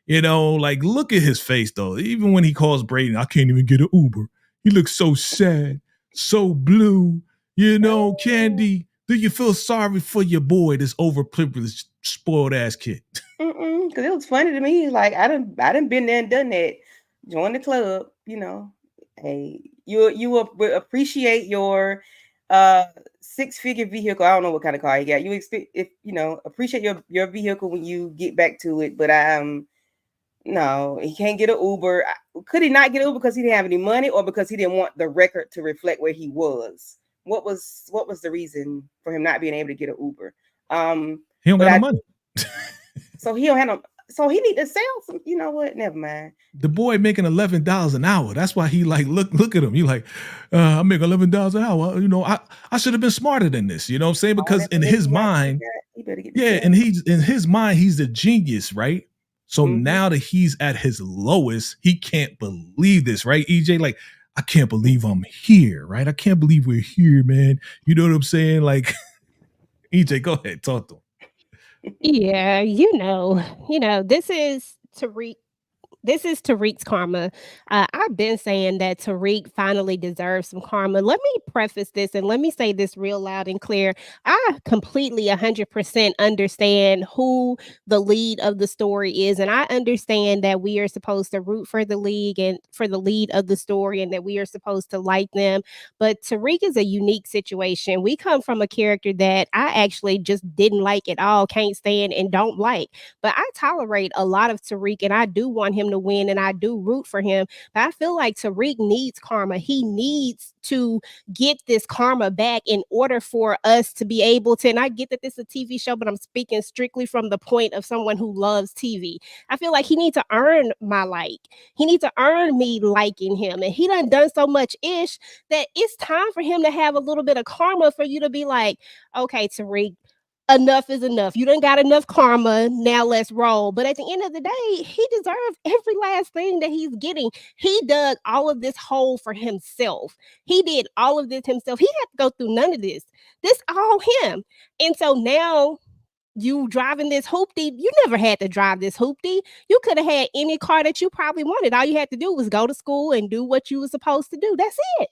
Look at his face, though. Even when he calls Brayden, I can't even get an Uber. He looks so sad, so blue. Candy, do you feel sorry for your boy, this overprivileged, spoiled-ass kid? Because it was funny to me. Like, I done been there and done that. Join the club, Hey, you will appreciate your six-figure vehicle. I don't know what kind of car you got. You expect, appreciate your vehicle when you get back to it. But no, he can't get an Uber. Could he not get an Uber because he didn't have any money, or because he didn't want the record to reflect where he was? What was the reason for him not being able to get an Uber? He don't got no money. So he don't have no. So he need to sell some. You know what? Never mind. The boy making $11 an hour. That's why he like look at him. You like, I make $11 an hour. You know, I should have been smarter than this. You know what I'm saying? All Because that in money his he got, mind, he better get yeah, and he's in his mind, he's a genius, right? So now that he's at his lowest, he can't believe this, right? EJ, like, I can't believe I'm here, right? I can't believe we're here, man. You know what I'm saying? Like, EJ, go ahead, talk to him. Yeah, this is Tariq. This is Tariq's karma. I've been saying that Tariq finally deserves some karma. Let me preface this and let me say this real loud and clear. I completely 100% understand who the lead of the story is. And I understand that we are supposed to root for the league and for the lead of the story and that we are supposed to like them. But Tariq is a unique situation. We come from a character that I actually just didn't like at all, can't stand, and don't like. But I tolerate a lot of Tariq and I do want him to win and I do root for him. But I feel like Tariq needs karma. He needs to get this karma back in order for us to be able to. And I get that this is a TV show, but I'm speaking strictly from the point of someone who loves TV. I feel like he needs to earn my like. He needs to earn me liking him. And he done so much ish that it's time for him to have a little bit of karma for you to be like, okay, Tariq, enough is enough. You done got enough karma. Now let's roll. But at the end of the day, he deserves every last thing that he's getting. He dug all of this hole for himself. He did all of this himself. He had to go through none of this. This all him. And so now you driving this hoopty, you never had to drive this hoopty. You could have had any car that you probably wanted. All you had to do was go to school and do what you were supposed to do. That's it.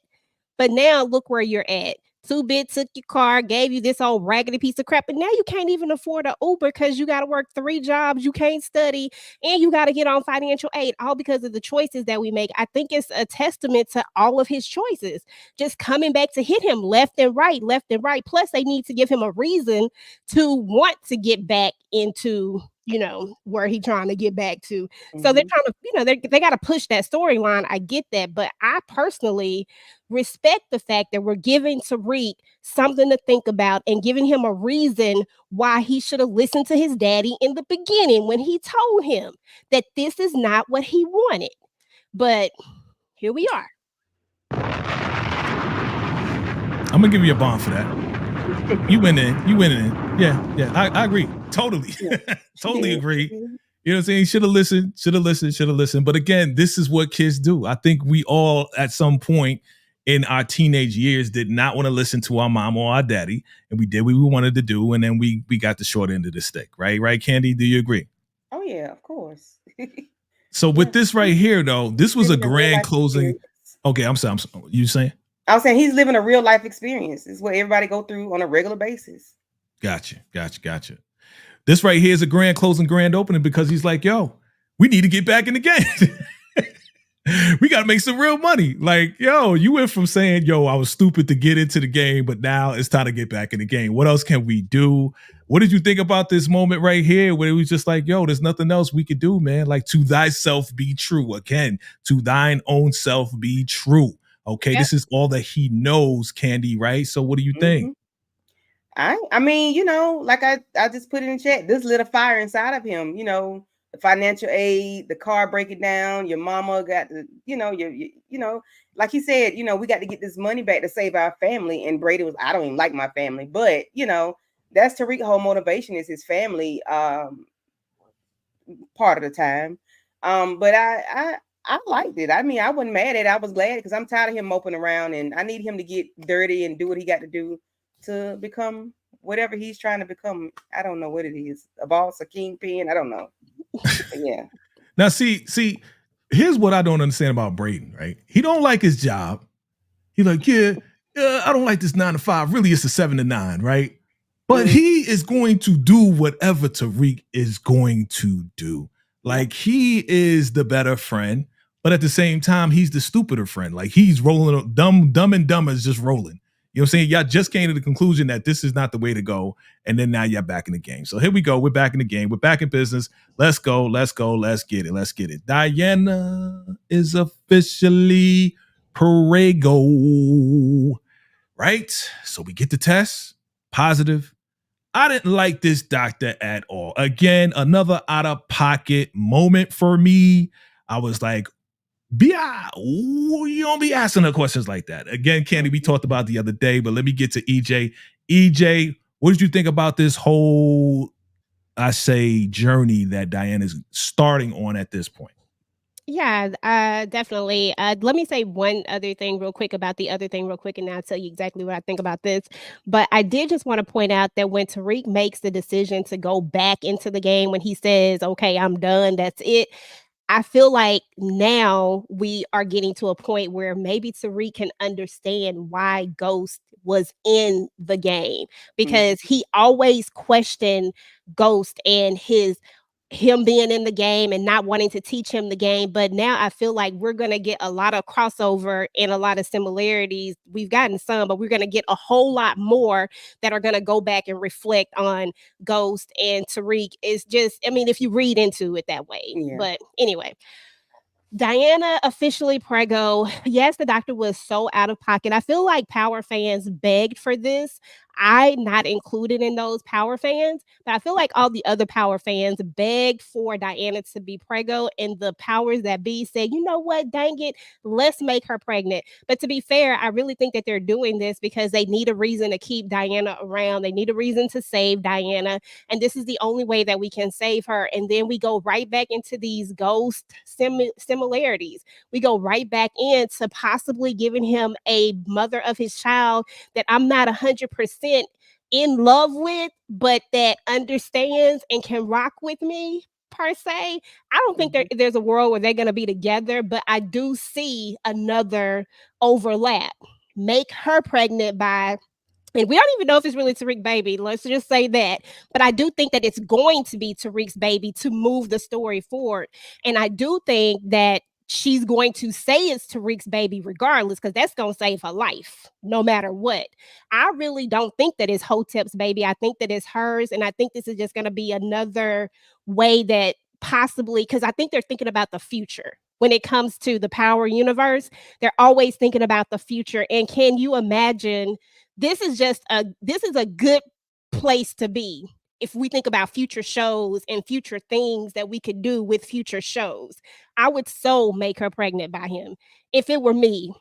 But now look where you're at. 2-Bit took your car, gave you this old raggedy piece of crap, and now you can't even afford an Uber because you got to work 3 jobs, you can't study, and you got to get on financial aid, all because of the choices that we make. I think it's a testament to all of his choices, just coming back to hit him left and right, left and right. Plus, they need to give him a reason to want to get back into where he trying to get back to. So they're trying to, they got to push that storyline. I get that. But I personally respect the fact that we're giving Tariq something to think about and giving him a reason why he should have listened to his daddy in the beginning when he told him that this is not what he wanted. But here we are. I'm going to give you a bond for that. You went in. Yeah. I agree. Totally. Totally agree. You know what I'm saying? Should have listened. But again, this is what kids do. I think we all at some point in our teenage years did not want to listen to our mom or our daddy. And we did what we wanted to do. And then we got the short end of the stick. Right, Candy? Do you agree? Oh, yeah, of course. So with this right here, though, this was a grand closing. Okay, I'm sorry. You saying? I was saying he's living a real life experience. It's what everybody go through on a regular basis. Gotcha. This right here is a grand closing, grand opening because he's like, yo, we need to get back in the game. We got to make some real money. Like, yo, you went from saying, yo, I was stupid to get into the game, but now it's time to get back in the game. What else can we do? What did you think about this moment right here where it was just like, yo, there's nothing else we could do, man? Like, to thyself be true. Again, to thine own self be true. Okay, This is all that he knows, Candy, right? So what do you think? I mean, like I just put it in chat, this lit a fire inside of him, the financial aid, the car breaking down, your mama got the, like he said, we got to get this money back to save our family. And Brady was, I don't even like my family, but that's Tariq's whole motivation is his family part of the time. But I liked it. I mean, I wasn't mad at it. I was glad because I'm tired of him moping around and I need him to get dirty and do what he got to do to become whatever he's trying to become. I don't know what it is. A boss, a kingpin. I don't know. Yeah. Now, see, here's what I don't understand about Braden, right? He don't like his job. He like, I don't like this 9 to 5. Really, it's a 7 to 9, right? But he is going to do whatever Tariq is going to do. Like, he is the better friend, but at the same time, he's the stupider friend. Like, he's rolling, dumb and dumber is just rolling. You know what I'm saying? Y'all just came to the conclusion that this is not the way to go. And then now you're back in the game. So here we go. We're back in the game. We're back in business. Let's go. Let's get it. Diana is officially Prego. Right? So we get the test. Positive. I didn't like this doctor at all. Again, another out of pocket moment for me. I was like, you don't be asking her questions like that. Again, Candy, we talked about the other day, but let me get to EJ. EJ, what did you think about this whole, I say, journey that Diana's starting on at this point? Yeah, definitely. Let me say one other thing real quick about the other thing real quick, and I'll tell you exactly what I think about this. But I did just want to point out that when Tariq makes the decision to go back into the game, when he says, "Okay, I'm done. That's it." I feel like now we are getting to a point where maybe Tariq can understand why Ghost was in the game because he always questioned Ghost and him being in the game and not wanting to teach him the game. But now I feel like we're going to get a lot of crossover and a lot of similarities. We've gotten some, but we're going to get a whole lot more that are going to go back and reflect on Ghost and Tariq. It's just, I mean, if you read into it that way. Yeah. But anyway, Diana officially preggo. Yes, the doctor was so out of pocket. I feel like Power fans begged for this. I not included in those Power fans, but I feel like all the other Power fans begged for Diana to be preggo, and the powers that be said, "You know what? Dang it, let's make her pregnant." But to be fair, I really think that they're doing this because they need a reason to keep Diana around. They need a reason to save Diana, and this is the only way that we can save her. And then we go right back into these ghost similarities. We go right back into possibly giving him a mother of his child that I'm not 100% in love with, but that understands and can rock with me per se. I don't think there's a world where they're going to be together, but I do see another overlap. Make her pregnant by, and we don't even know if it's really Tariq's baby. Let's just say that. But I do think that it's going to be Tariq's baby to move the story forward. And I do think that she's going to say it's Tariq's baby regardless, because that's going to save her life no matter what. I really don't think that it's Hotep's baby. I think that it's hers. And I think this is just going to be another way that possibly, because I think they're thinking about the future. When it comes to the Power universe, they're always thinking about the future. And can you imagine, this is a good place to be if we think about future shows and future things that we could do with future shows. I would so make her pregnant by him if it were me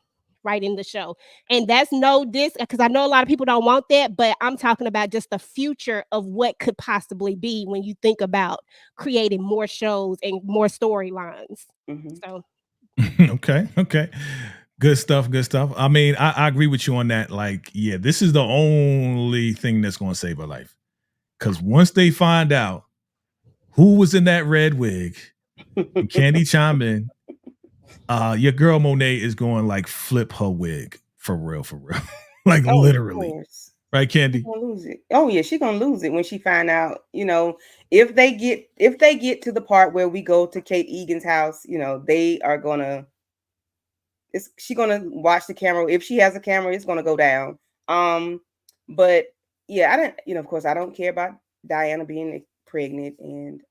writing the show. And that's no diss, because I know a lot of people don't want that, but I'm talking about just the future of what could possibly be when you think about creating more shows and more storylines. So Okay. Good stuff. I mean, I agree with you on that. Like, yeah, this is the only thing that's going to save her life. Because once they find out who was in that red wig, Candy chime in, your girl Monet is going like flip her wig for real. Like literally. Right, Candy? She's gonna lose it. Oh yeah, she's gonna lose it when she find out, if they get to the part where we go to Kate Egan's house, they are gonna, she's gonna watch the camera. If she has a camera, it's gonna go down. But yeah, I don't, of course I don't care about Diana being pregnant, and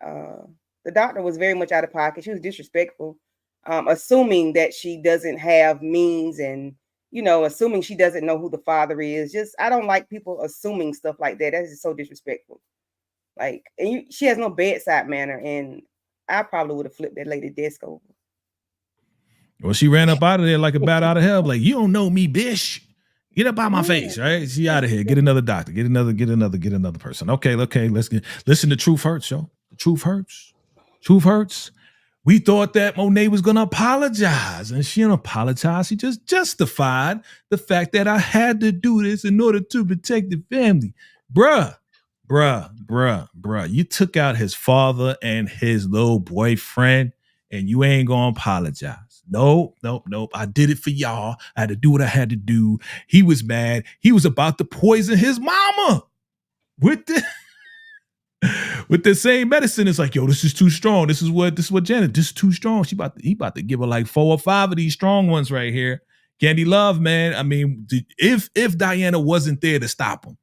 the doctor was very much out of pocket. She was disrespectful, assuming that she doesn't have means, and assuming she doesn't know who the father is. Just, I don't like people assuming stuff like that. That is just so disrespectful. Like, and she has no bedside manner, and I probably would have flipped that lady desk over. Well, she ran up out of there like a bat out of hell. Like, you don't know me, bitch. Get up out my face, right? She out of here. Get another doctor. Get another person. Okay. Let's listen to Truth Hurts, yo. Truth hurts. We thought that Monet was going to apologize, and she didn't apologize. She just justified the fact that I had to do this in order to protect the family. Bruh. You took out his father and his little boyfriend, and you ain't going to apologize. Nope. I did it for y'all. I had to do what I had to do. He was mad. He was about to poison his mama with the same medicine. It's like, yo, this is too strong. This is what Janet, this is too strong. He about to give her like 4 or 5 of these strong ones right here. Candy Love, man. I mean, if Diana wasn't there to stop him,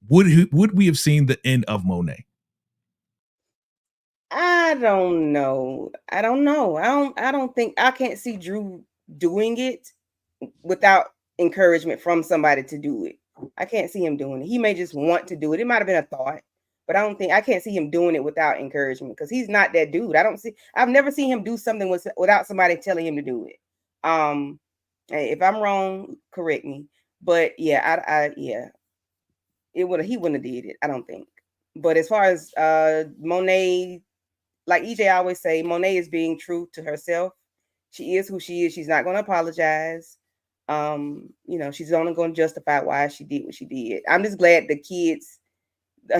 would we have seen the end of Monet? I don't know. I don't think, I can't see Drew doing it without encouragement from somebody to do it. I can't see him doing it. He may just want to do it. It might have been a thought, but I can't see him doing it without encouragement because he's not that dude. I've never seen him do something without somebody telling him to do it. If I'm wrong, correct me. But yeah, he wouldn't have did it. I don't think. But as far as Monet, like EJ always say, Monet is being true to herself. She is who she is. She's not going to apologize. She's only going to justify why she did what she did. I'm just glad the kids,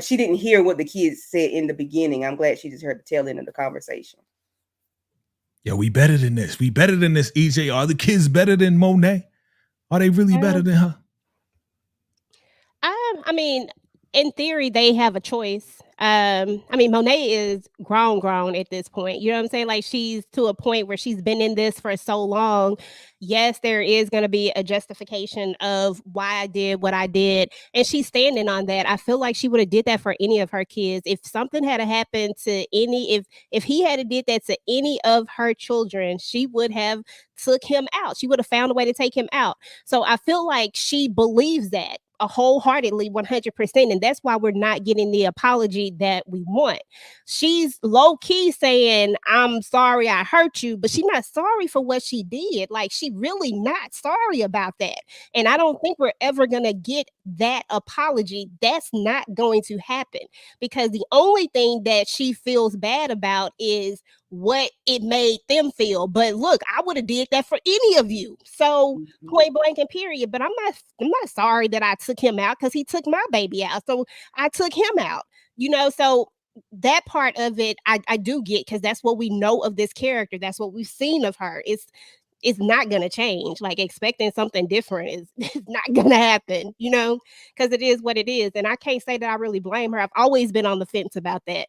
she didn't hear what the kids said in the beginning. I'm glad she just heard the tail end of the conversation. Yeah, we better than this. We better than this, EJ. Are the kids better than Monet? Are they really better than her? I mean, in theory, they have a choice. Monet is grown at this point. You know what I'm saying? Like, she's to a point where she's been in this for so long. Yes, there is going to be a justification of why I did what I did, and she's standing on that. I feel like she would have did that for any of her kids. If something had happened to if he had did that to any of her children, she would have took him out. She would have found a way to take him out. So I feel like she believes that wholeheartedly 100%, and that's why we're not getting the apology that we want. She's low-key saying, I'm sorry I hurt you, but she's not sorry for what she did. Like, she really not sorry about that, and I don't think we're ever gonna get that apology. That's not going to happen, because the only thing that she feels bad about is what it made them feel. But look, I would have did that for any of you. So point blank and period. But I'm not sorry that I took him out, because he took my baby out. So I took him out, so that part of it I do get, because that's what we know of this character. That's what we've seen of her. It's not going to change. Like, expecting something different is not going to happen, because it is what it is. And I can't say that I really blame her. I've always been on the fence about that.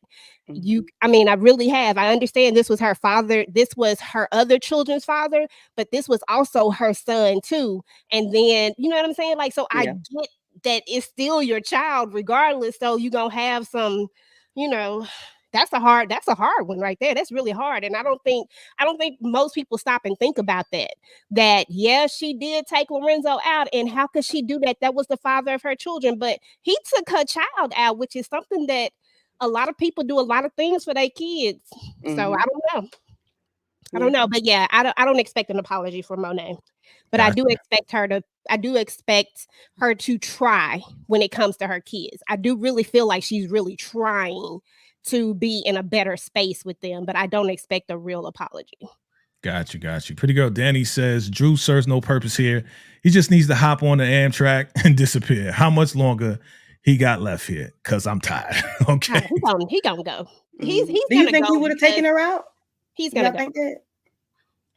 I really have. I understand this was her father. This was her other children's father, but this was also her son too. And then, you know what I'm saying? Like, so I get that it's still your child regardless. So you're going to have some, that's a hard one right there. That's really hard. And I don't think most people stop and think about that yeah, she did take Lorenzo out, and how could she do that? That was the father of her children, but he took her child out, which is something that a lot of people do a lot of things for their kids. So I don't know. But yeah, I don't expect an apology from Monet, but I do expect her to try when it comes to her kids. I do really feel like she's really trying to be in a better space with them, but I don't expect a real apology. Got you. Pretty girl Danny says, Drew serves no purpose here. He just needs to hop on the Amtrak and disappear. How much longer he got left here? Because I'm tired. Okay. He gonna go. He's Do you think he would have taken her out? He's gonna go. Think that?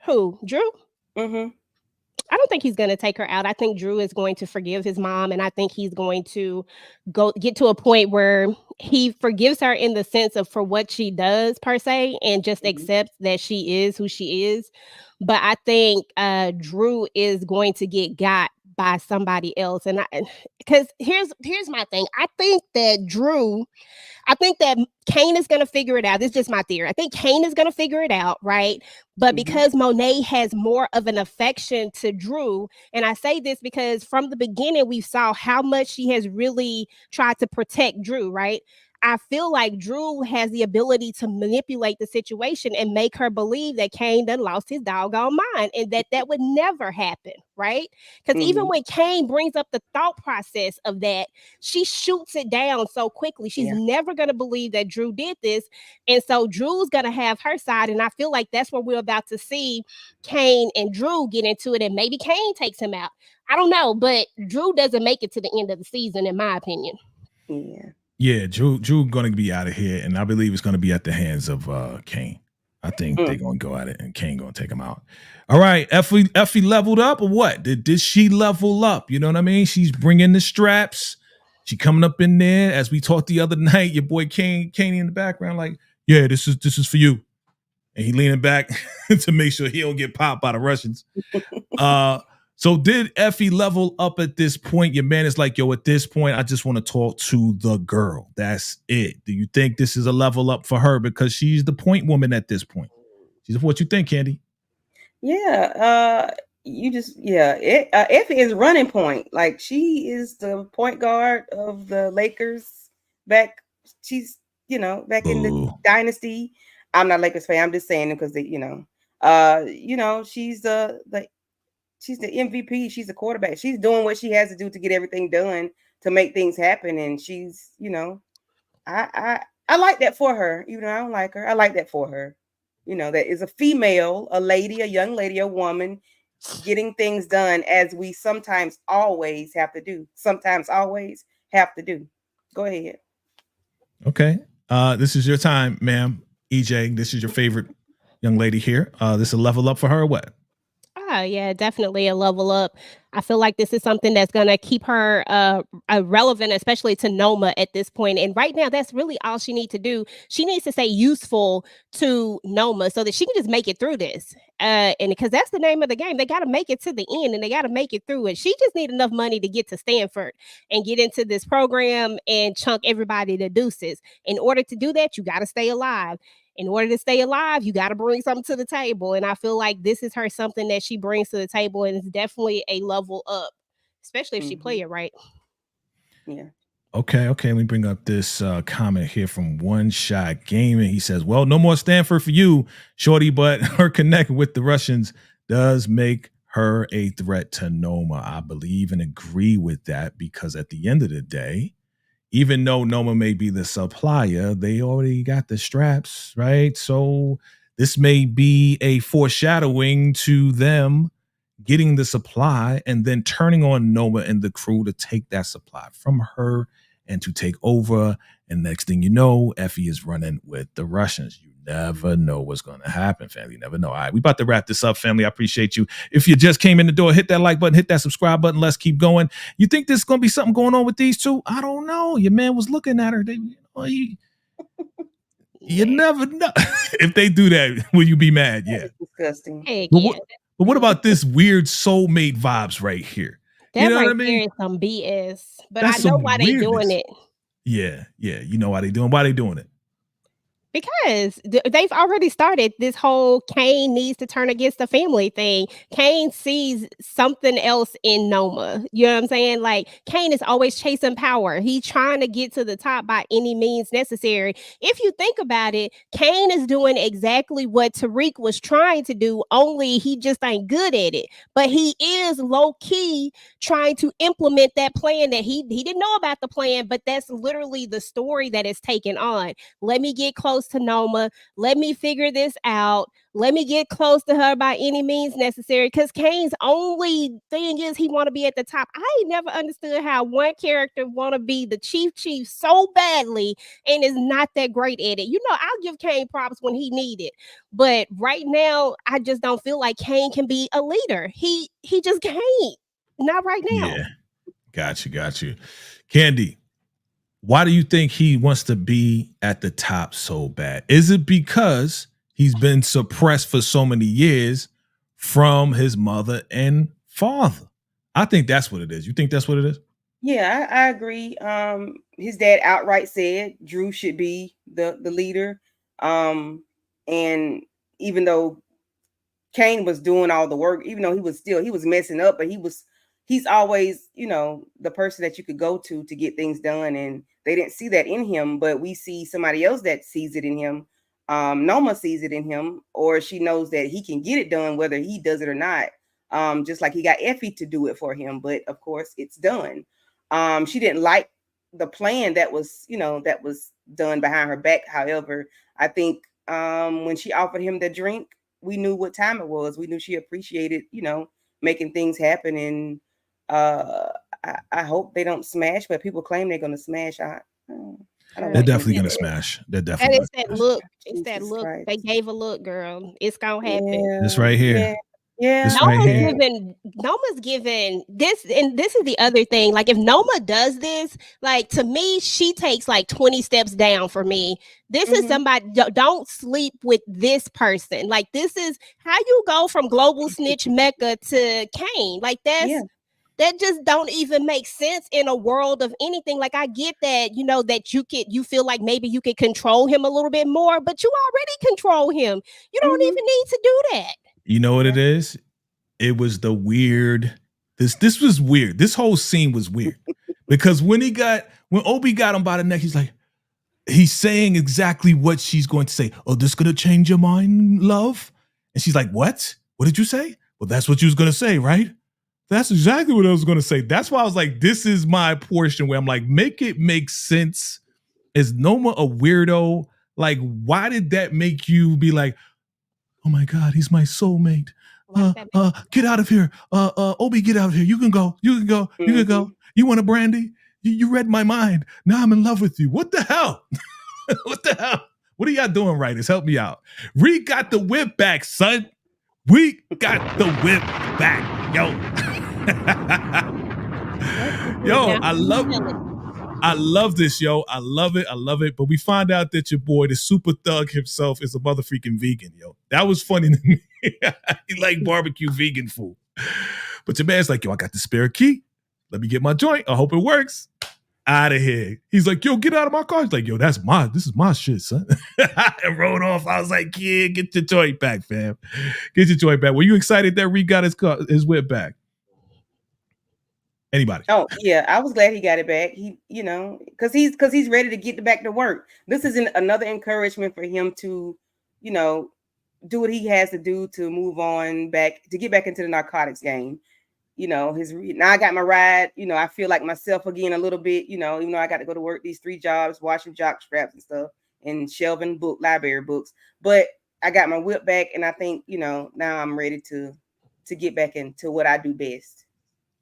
Who? Drew? I don't think he's going to take her out. I think Drew is going to forgive his mom, and I think he's going to get to a point where he forgives her in the sense of for what she does per se, and just accepts that she is who she is. But I think Drew is going to get got by somebody else, and because here's my thing. I think that Kane is going to figure it out. This is just my theory. I think Kane is going to figure it out, right? But because Monet has more of an affection to Drew, and I say this because from the beginning, we saw how much she has really tried to protect Drew, right? I feel like Drew has the ability to manipulate the situation and make her believe that Kane done lost his doggone mind, and that would never happen, right? Because even when Kane brings up the thought process of that, she shoots it down so quickly. She's never going to believe that Drew did this. And so Drew's going to have her side. And I feel like that's what we're about to see Kane and Drew get into it. And maybe Kane takes him out. I don't know, but Drew doesn't make it to the end of the season, in my opinion. Yeah, Drew going to be out of here, and I believe it's going to be at the hands of Kane. I think they're going to go at it, and Kane going to take him out. All right, Effie leveled up or what? Did she level up? You know what I mean? She's bringing the straps. She coming up in there. As we talked the other night, your boy Kane in the background like, yeah, this is for you. And he leaning back to make sure he don't get popped by the Russians. So did Effie level up at this point? Your man is like, yo, at this point, I just want to talk to the girl. That's it. Do you think this is a level up for her? Because she's the point woman at this point. What you think, Candy? Yeah. you just Effie is running point. Like she is the point guard of the Lakers back. She's back in the Boo. dynasty. I'm not a Lakers fan. I'm just saying because she's the MVP. She's the quarterback. She's doing what she has to do to get everything done to make things happen. And she's I like that for her. Even though I don't like her, I like that for her. That is a female, a lady, a young lady, a woman getting things done as we sometimes always have to do. Sometimes always have to do. Go ahead. Okay. This is your time, ma'am. EJ, this is your favorite young lady here. This is a level up for her or what? Oh, yeah, definitely a level up. I feel like this is something that's going to keep her relevant, especially to Noma at this point. And right now, that's really all she needs to do. She needs to stay useful to Noma so that she can just make it through this. And because that's the name of the game, they got to make it to the end and they got to make it through it. She just need enough money to get to Stanford and get into this program and chunk everybody to deuces. In order to do that, you got to stay alive. In order to stay alive, you got to bring something to the table. And I feel like this is her something that she brings to the table, and it's definitely a level up, especially if she play it right. Yeah. Okay. Let me bring up this comment here from One Shot Gaming. He says, well, no more Stanford for you, Shorty, but her connect with the Russians does make her a threat to Noma. I believe and agree with that because at the end of the day, even though Noma may be the supplier, they already got the straps, right? So this may be a foreshadowing to them getting the supply and then turning on Noma and the crew to take that supply from her and to take over. And next thing you know, Effie is running with the Russians. You never know what's going to happen, family. You never know. All right, we about to wrap this up, family. I appreciate you. If you just came in the door, hit that like button, hit that subscribe button. Let's keep going. You think there's going to be something going on with these two? I don't know. Your man was looking at her. You never know. If they do that, will you be mad? Yeah. Disgusting. But what about this weird soulmate vibes right here? That right what I mean? There is some BS. But that's I know why they doing it. Yeah. You know why they doing? Why they doing it? Because they've already started this whole Kane needs to turn against the family thing. Kane sees something else in Noma. You know what I'm saying? Like Kane is always chasing power. He's trying to get to the top by any means necessary. If you think about it, Kane is doing exactly what Tariq was trying to do, only he just ain't good at it. But he is low key trying to implement that plan that he didn't know about the plan, but that's literally the story that is taken on. Let me get close to Noma. Let me figure this out. Let me get close to her by any means necessary. Because Kane's only thing is he want to be at the top. I never understood how one character want to be the chief so badly and is not that great at it. You know, I'll give Kane props when he need it. But right now, I just don't feel like Kane can be a leader. He just can't. Not right now. Yeah. Got you. Candy, why do you think he wants to be at the top so bad? Is it because he's been suppressed for so many years from his mother and father? I think that's what it is. You think that's what it is? Yeah, I agree. His dad outright said Drew should be the leader. And even though Kane was doing all the work, even though he was messing up, but he's always, the person that you could go to get things done. And they didn't see that in him, but we see somebody else that sees it in him. Noma sees it in him, or she knows that he can get it done, whether he does it or not. Just like he got Effie to do it for him, but of course it's done. She didn't like the plan that was done behind her back. However, I think when she offered him the drink, we knew what time it was. We knew she appreciated, making things happen. And I hope they don't smash, but people claim they're going to smash. They're definitely going to smash. They're definitely. And it's that look. It's that look. Christ. They gave a look, girl. It's going to happen. Yeah, this right here. Yeah. Noma's given this, and this is the other thing. Like if Noma does this, like to me, she takes like 20 steps down for me. This is somebody, don't sleep with this person. Like this is how you go from global snitch Mecca to Kane. Like that just don't even make sense in a world of anything. Like I get that, that you feel like maybe you could control him a little bit more, but you already control him. You don't even need to do that. You know what it is? it was the weird. This was weird. This whole scene was weird because when Obi got him by the neck, he's saying exactly what she's going to say. Oh, this gonna change your mind, love? And she's like, what? What did you say? Well, that's what you was gonna say, right? That's exactly what I was gonna say. That's why I was like, this is my portion where I'm like, make it make sense. Is Noma a weirdo? Like, why did that make you be like, oh my God, he's my soulmate? Get out of here. Obi, get out of here. You can go. You can go. You can go. You want a brandy? You read my mind. Now I'm in love with you. What the hell? What the hell? What are y'all doing, writers? Help me out. We got the whip back, son. We got the whip back. Yo. Yo, I love this, yo. I love it. I love it. But we find out that your boy, the super thug himself, is a motherfucking vegan, yo. That was funny to me. He like barbecue vegan food. But your man's like, yo, I got the spare key. Let me get my joint. I hope it works. Out of here. He's like, yo, get out of my car. He's like, yo, this is my shit, son. And rode off. I was like, yeah, get your joint back, fam. Get your joint back. Were you excited that Reed got his whip back? Anybody? Oh yeah, I was glad he got it back. He, because he's ready to get back to work. This is another encouragement for him to, do what he has to do to move on back, to get back into the narcotics game. Now I got my ride. I feel like myself again a little bit. Even though I got to go to work these 3 jobs, washing jock straps and stuff, and shelving library books. But I got my whip back, and I think now I'm ready to get back into what I do best.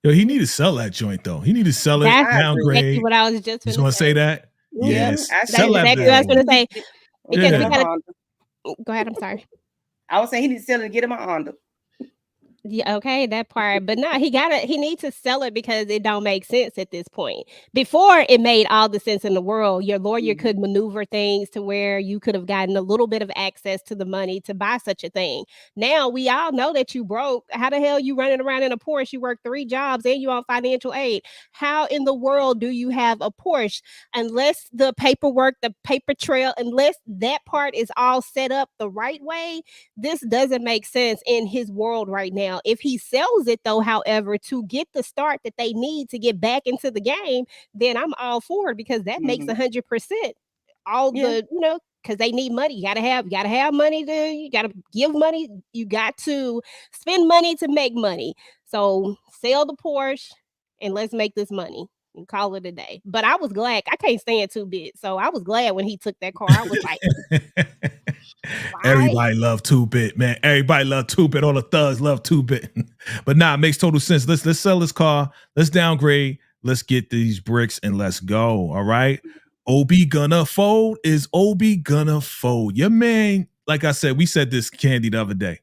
Yo, he need to sell that joint though. He need to sell it, downgrade. Exactly what I was just going to say. That? Yes. Sell that. Exactly what I was going to say. Because we gotta, go ahead. I'm sorry. I was saying he needs to sell it and get him a Honda. Yeah, okay, that part. But no, he needs to sell it because it don't make sense at this point. Before, it made all the sense in the world. Your lawyer could maneuver things to where you could have gotten a little bit of access to the money to buy such a thing. Now we all know that you broke. How the hell you running around in a Porsche? You work 3 jobs and you on financial aid. How in the world do you have a Porsche unless the paperwork, the paper trail, unless that part is all set up the right way? This doesn't make sense in his world right now. If he sells it though, however, to get the start that they need to get back into the game, then I'm all for it because that makes 100% all the, because they need money. You gotta have money you gotta give money, you got to spend money to make money. So sell the Porsche and let's make this money and call it a day. But I was glad. I can't stand 2-bit, so I was glad when he took that car. I was like, everybody love 2-bit, man. Everybody love 2-bit. All the thugs love 2-bit. But nah, it makes total sense. Let's sell this car. Let's downgrade. Let's get these bricks and let's go. All right. Obi gonna fold. Is Obi gonna fold? Your man, like I said, we said this, Candy, the other day.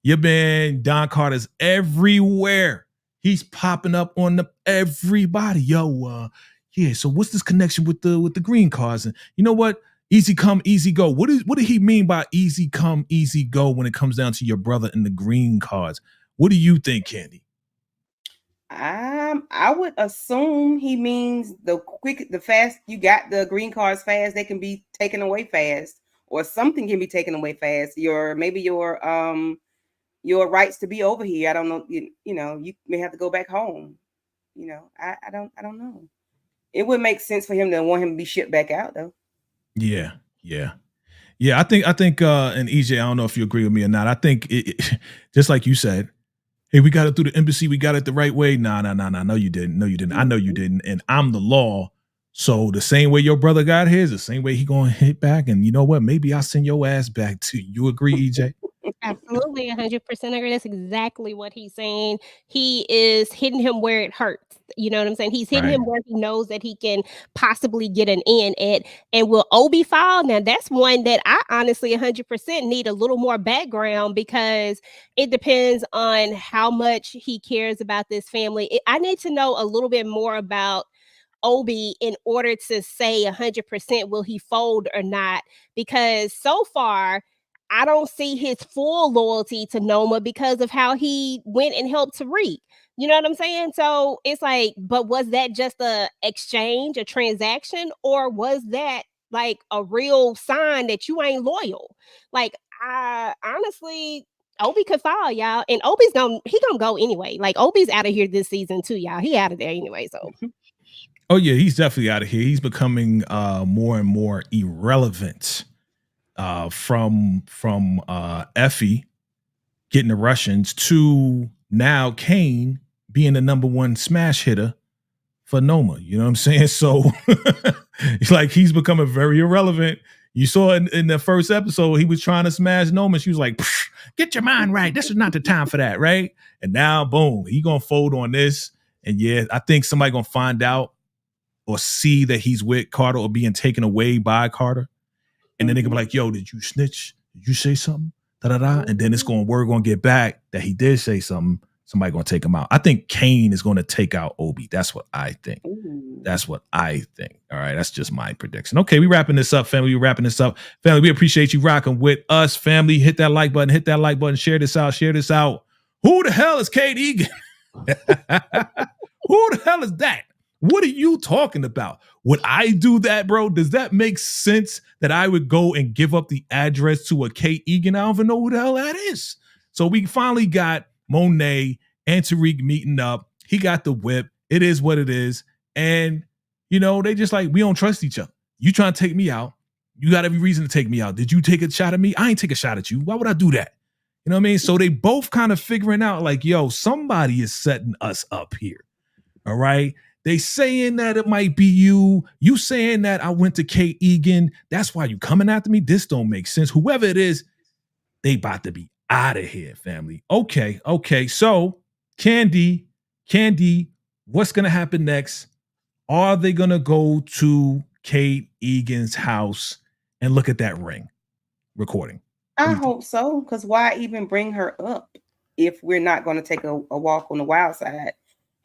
Your man Don Carter's everywhere. He's popping up on everybody. Yo, yeah. So what's this connection with the green cars? And you know what? Easy come, easy go. What did he mean by easy come, easy go when it comes down to your brother and the green cards? What do you think, Candy? I would assume he means the fast you got the green cards fast, they can be taken away fast, or something can be taken away fast. Your rights to be over here. I don't know. You may have to go back home. I don't know. It would make sense for him to want him to be shipped back out though. Yeah. I think, and EJ, I don't know if you agree with me or not. I think it just like you said, hey, we got it through the embassy. We got it the right way. Nah. No, you didn't. I know you didn't. And I'm the law. So the same way your brother got his, the same way he going to hit back. And you know what? Maybe I'll send your ass back too. You agree, EJ? Absolutely, 100% agree. That's exactly what he's saying. He is hitting him where it hurts. You know what I'm saying? He's hitting him where he knows that he can possibly get an in at. And will Obi file? Now, that's one that I honestly 100% need a little more background because it depends on how much he cares about this family. I need to know a little bit more about Obi in order to say 100% will he fold or not, because so far I don't see his full loyalty to Noma because of how he went and helped Tariq. You know what I'm saying? So it's like, but was that just a exchange, a transaction, or was that like a real sign that you ain't loyal? Like, I honestly, Obi could fall, y'all. And Obi's gonna go anyway. Like Obi's out of here this season too, y'all. He out of there anyway. So Oh yeah, he's definitely out of here. He's becoming more and more irrelevant. From Effie getting the Russians to now Kane being the number one smash hitter for Noma. You know what I'm saying? So it's like he's becoming very irrelevant. You saw in the first episode, he was trying to smash Noma. She was like, get your mind right. This is not the time for that, right? And now, boom, he gonna fold on this. And yeah, I think somebody gonna find out or see that he's with Carter or being taken away by Carter. And then they can be like, yo, did you snitch? Did you say something? Da-da-da. And then word gonna get back that he did say something. Somebody gonna take him out. I think Kane is gonna take out Obi. That's what I think. That's what I think. All right, that's just my prediction. Okay, we wrapping this up, family. We wrapping this up. Family, we appreciate you rocking with us. Family, hit that like button. Hit that like button. Share this out. Share this out. Who the hell is Kate Egan? Who the hell is that? What are you talking about? Would I do that, bro? Does that make sense that I would go and give up the address to a Kate Egan? I don't even know who the hell that is. So we finally got Monet and Tariq meeting up. He got the whip. It is what it is. And, you know, they just like, we don't trust each other. You trying to take me out. You got every reason to take me out. Did you take a shot at me? I ain't take a shot at you. Why would I do that? You know what I mean? So they both kind of figuring out like, yo, somebody is setting us up here. All right. They saying that it might be you. You saying that I went to Kate Egan. That's why you coming after me. This don't make sense. Whoever it is, they about to be out of here, family. Okay. So Candy, what's going to happen next? Are they going to go to Kate Egan's house and look at that ring recording? I hope so, because why even bring her up if we're not going to take a walk on the wild side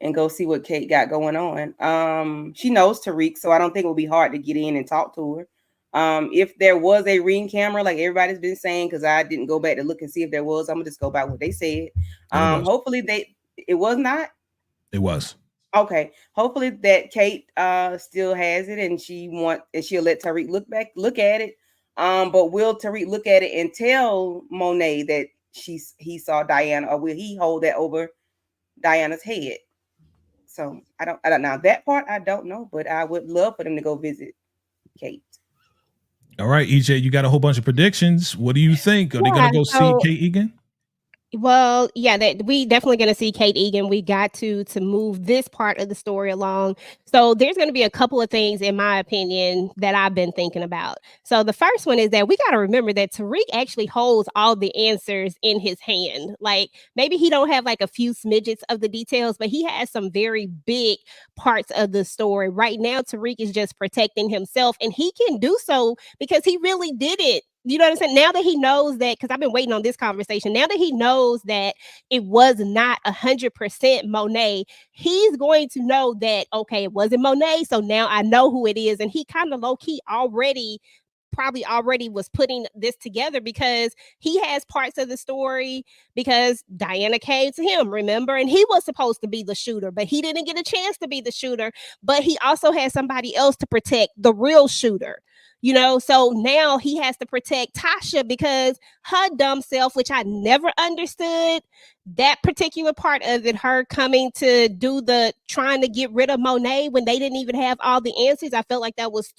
and go see what Kate got going on? She knows Tariq, so I don't think it will be hard to get in and talk to her. If there was a ring camera, like everybody's been saying, because I didn't go back to look and see if there was, I'm gonna just go by what they said. Hopefully it was not. It was. Okay. Hopefully that Kate still has it and she'll let Tariq look at it. But will Tariq look at it and tell Monet that he saw Diana, or will he hold that over Diana's head? So I don't know. That part I don't know, but I would love for them to go visit Kate. All right, EJ, you got a whole bunch of predictions. What do you think? Are they going to go see Kate Egan? Well, yeah, that we definitely going to see Kate Egan. We got to move this part of the story along. So there's going to be a couple of things, in my opinion, that I've been thinking about. So the first one is that we got to remember that Tariq actually holds all the answers in his hand. Like maybe he don't have like a few smidgets of the details, but he has some very big parts of the story. Right now, Tariq is just protecting himself, and he can do so because he really did it. You know what I'm saying? Now that he knows that, because I've been waiting on this conversation, now that he knows that it was not 100% Monet, he's going to know that, okay, it wasn't Monet, so now I know who it is. And he kind of low-key probably already was putting this together because he has parts of the story because Diana came to him, remember? And he was supposed to be the shooter, but he didn't get a chance to be the shooter. But he also had somebody else to protect, the real shooter. You know, so now he has to protect Tasha because her dumb self, which I never understood, that particular part of it, her coming to do trying to get rid of Monet when they didn't even have all the answers. I felt like that was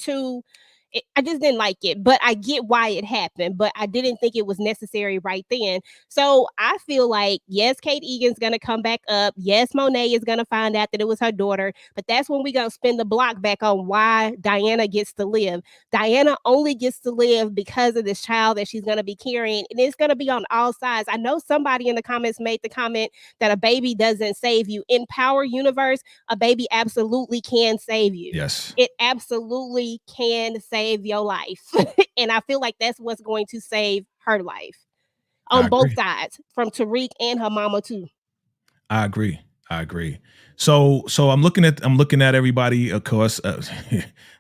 I just didn't like it, but I get why it happened, but I didn't think it was necessary right then. So I feel like, yes, Kate Egan's going to come back up. Yes, Monet is going to find out that it was her daughter, but that's when we're going to spin the block back on why Diana gets to live. Diana only gets to live because of this child that she's going to be carrying, and it's going to be on all sides. I know somebody in the comments made the comment that a baby doesn't save you. In Power Universe, a baby absolutely can save you. Yes. It absolutely can save your life. And I feel like that's what's going to save her life on both sides, from Tariq and her mama too. I agree. So I'm looking at everybody, of course,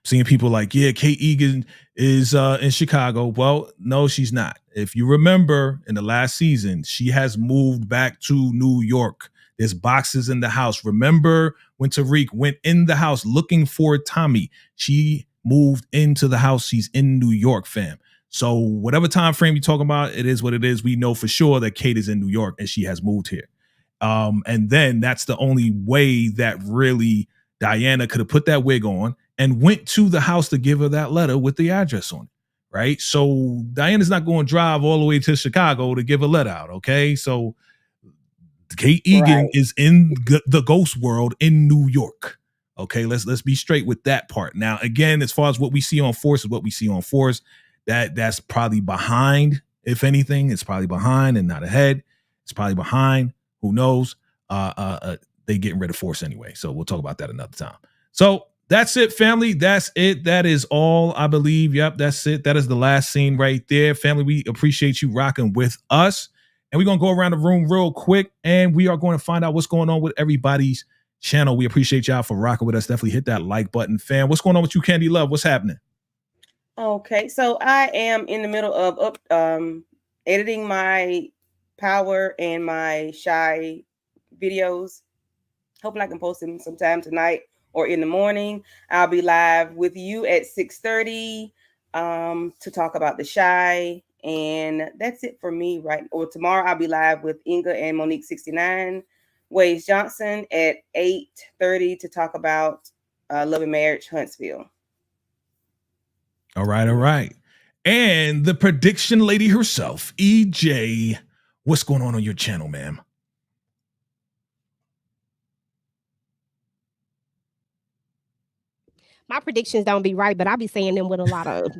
seeing people like, yeah, Kate Egan is in Chicago. Well, no, she's not. If you remember in the last season, she has moved back to New York. There's boxes in the house. Remember when Tariq went in the house looking for Tommy? She moved into the house. She's in New York, fam. So whatever time frame you're talking about, it is what it is. We know for sure that Kate is in New York and she has moved here. And then that's the only way that really Diana could have put that wig on and went to the house to give her that letter with the address on it. Right. So Diana's not going to drive all the way to Chicago to give a letter out. Okay. So Kate Egan is in the ghost world in New York. Okay, let's be straight with that part. Now, again, as far as what we see on Force is what we see on Force. That's probably behind. If anything, it's probably behind and not ahead. It's probably behind. Who knows? They getting rid of Force anyway, so we'll talk about that another time. So that's it, family. That's it. That is all, I believe. Yep, that's it. That is the last scene right there, family. We appreciate you rocking with us. And we're going to go around the room real quick, and we are going to find out what's going on with everybody's channel. We appreciate y'all for rocking with us. Definitely hit that like button, fam. What's going on with you, Candy Love? What's happening? Okay, so I am in the middle of editing my Power and my Shy videos. Hoping I can post them sometime tonight or in the morning. I'll be live with you at 6:30 to talk about the Shy. And that's it for me, right? Or tomorrow I'll be live with Inga and Monique 69, Waze Johnson at 8:30 to talk about Love and Marriage Huntsville. All right. And the prediction lady herself, EJ, what's going on your channel, ma'am? My predictions don't be right, but I be saying them with a lot of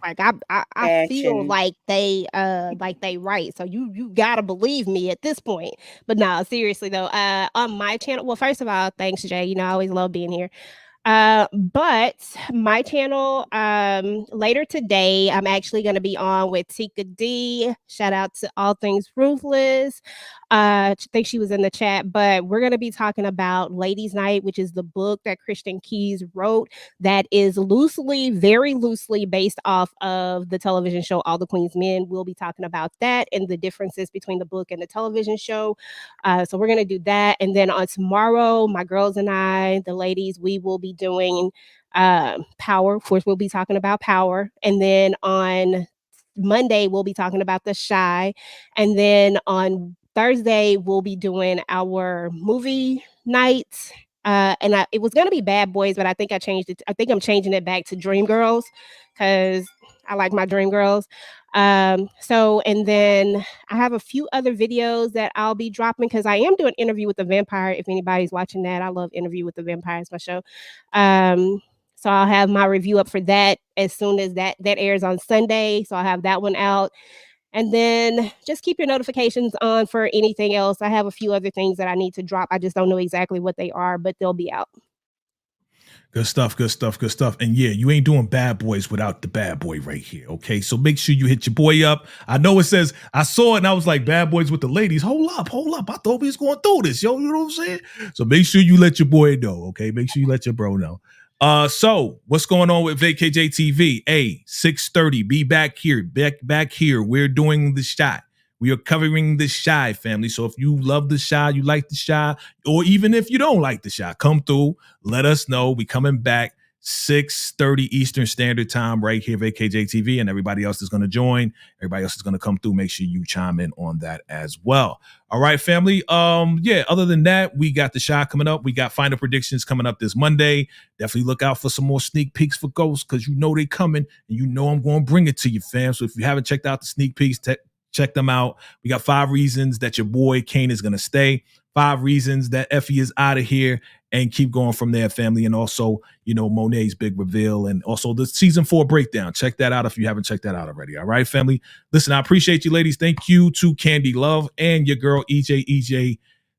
like I feel like they right. So you gotta believe me at this point. But no, seriously though, on my channel, well, first of all, thanks, Jay. You know, I always love being here. But my channel, later today, I'm actually going to be on with Tika D. Shout out to All Things Ruthless. I think she was in the chat, but we're going to be talking about Ladies Night, which is the book that Christian Keys wrote that is very loosely based off of the television show All the Queen's Men. We'll be talking about that and the differences between the book and the television show. So we're going to do that. And then on tomorrow, my girls and I, the ladies, we will be doing Power. Of course, we'll be talking about Power. And then on Monday, we'll be talking about the Shy. And then on Thursday, we'll be doing our movie night. It was going to be Bad Boys, but I think I changed it. I think I'm changing it back to Dream Girls because I like my Dream Girls. And then I have a few other videos that I'll be dropping because I am doing Interview with the Vampire. If anybody's watching that, I love Interview with the Vampire. It's my show. So I'll have my review up for that as soon as that airs on Sunday. So I'll have that one out. And then just keep your notifications on for anything else. I have a few other things that I need to drop. I just don't know exactly what they are, but they'll be out. Good stuff. And yeah, you ain't doing Bad Boys without the bad boy right here, okay? So make sure you hit your boy up. I know it says, I saw it and I was like, Bad Boys with the ladies. Hold up. I thought we was going through this, yo. You know what I'm saying? So make sure you let your boy know, okay? Make sure you let your bro know. So what's going on with VKJ TV? 6:30. Be back here. Back here. We're doing the Shy. We are covering the Shy, family. So if you love the Shy, you like the Shy, or even if you don't like the Shy, come through. Let us know. We coming back 6:30 Eastern Standard Time right here, VKJ TV, and everybody else is going to join. Everybody else is going to come through. Make sure you chime in on that as well. All right, family. Other than that, we got the Shy coming up. We got final predictions coming up this Monday. Definitely look out for some more sneak peeks for Ghosts because you know they coming and you know I'm going to bring it to you, fam. So if you haven't checked out the sneak peeks, check them out. We got 5 reasons that your boy Kane is going to stay. 5 reasons that Effie is out of here, and keep going from there, family. And also, Monet's big reveal, and also the season 4 breakdown. Check that out if you haven't checked that out already. All right, family. Listen, I appreciate you, ladies. Thank you to Candy Love and your girl EJ. EJ,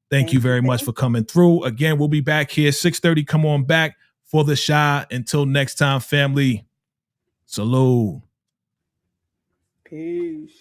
thank you very much for coming through. Again, we'll be back here 6:30. Come on back for the Shy. Until next time, family. Salute. Peace.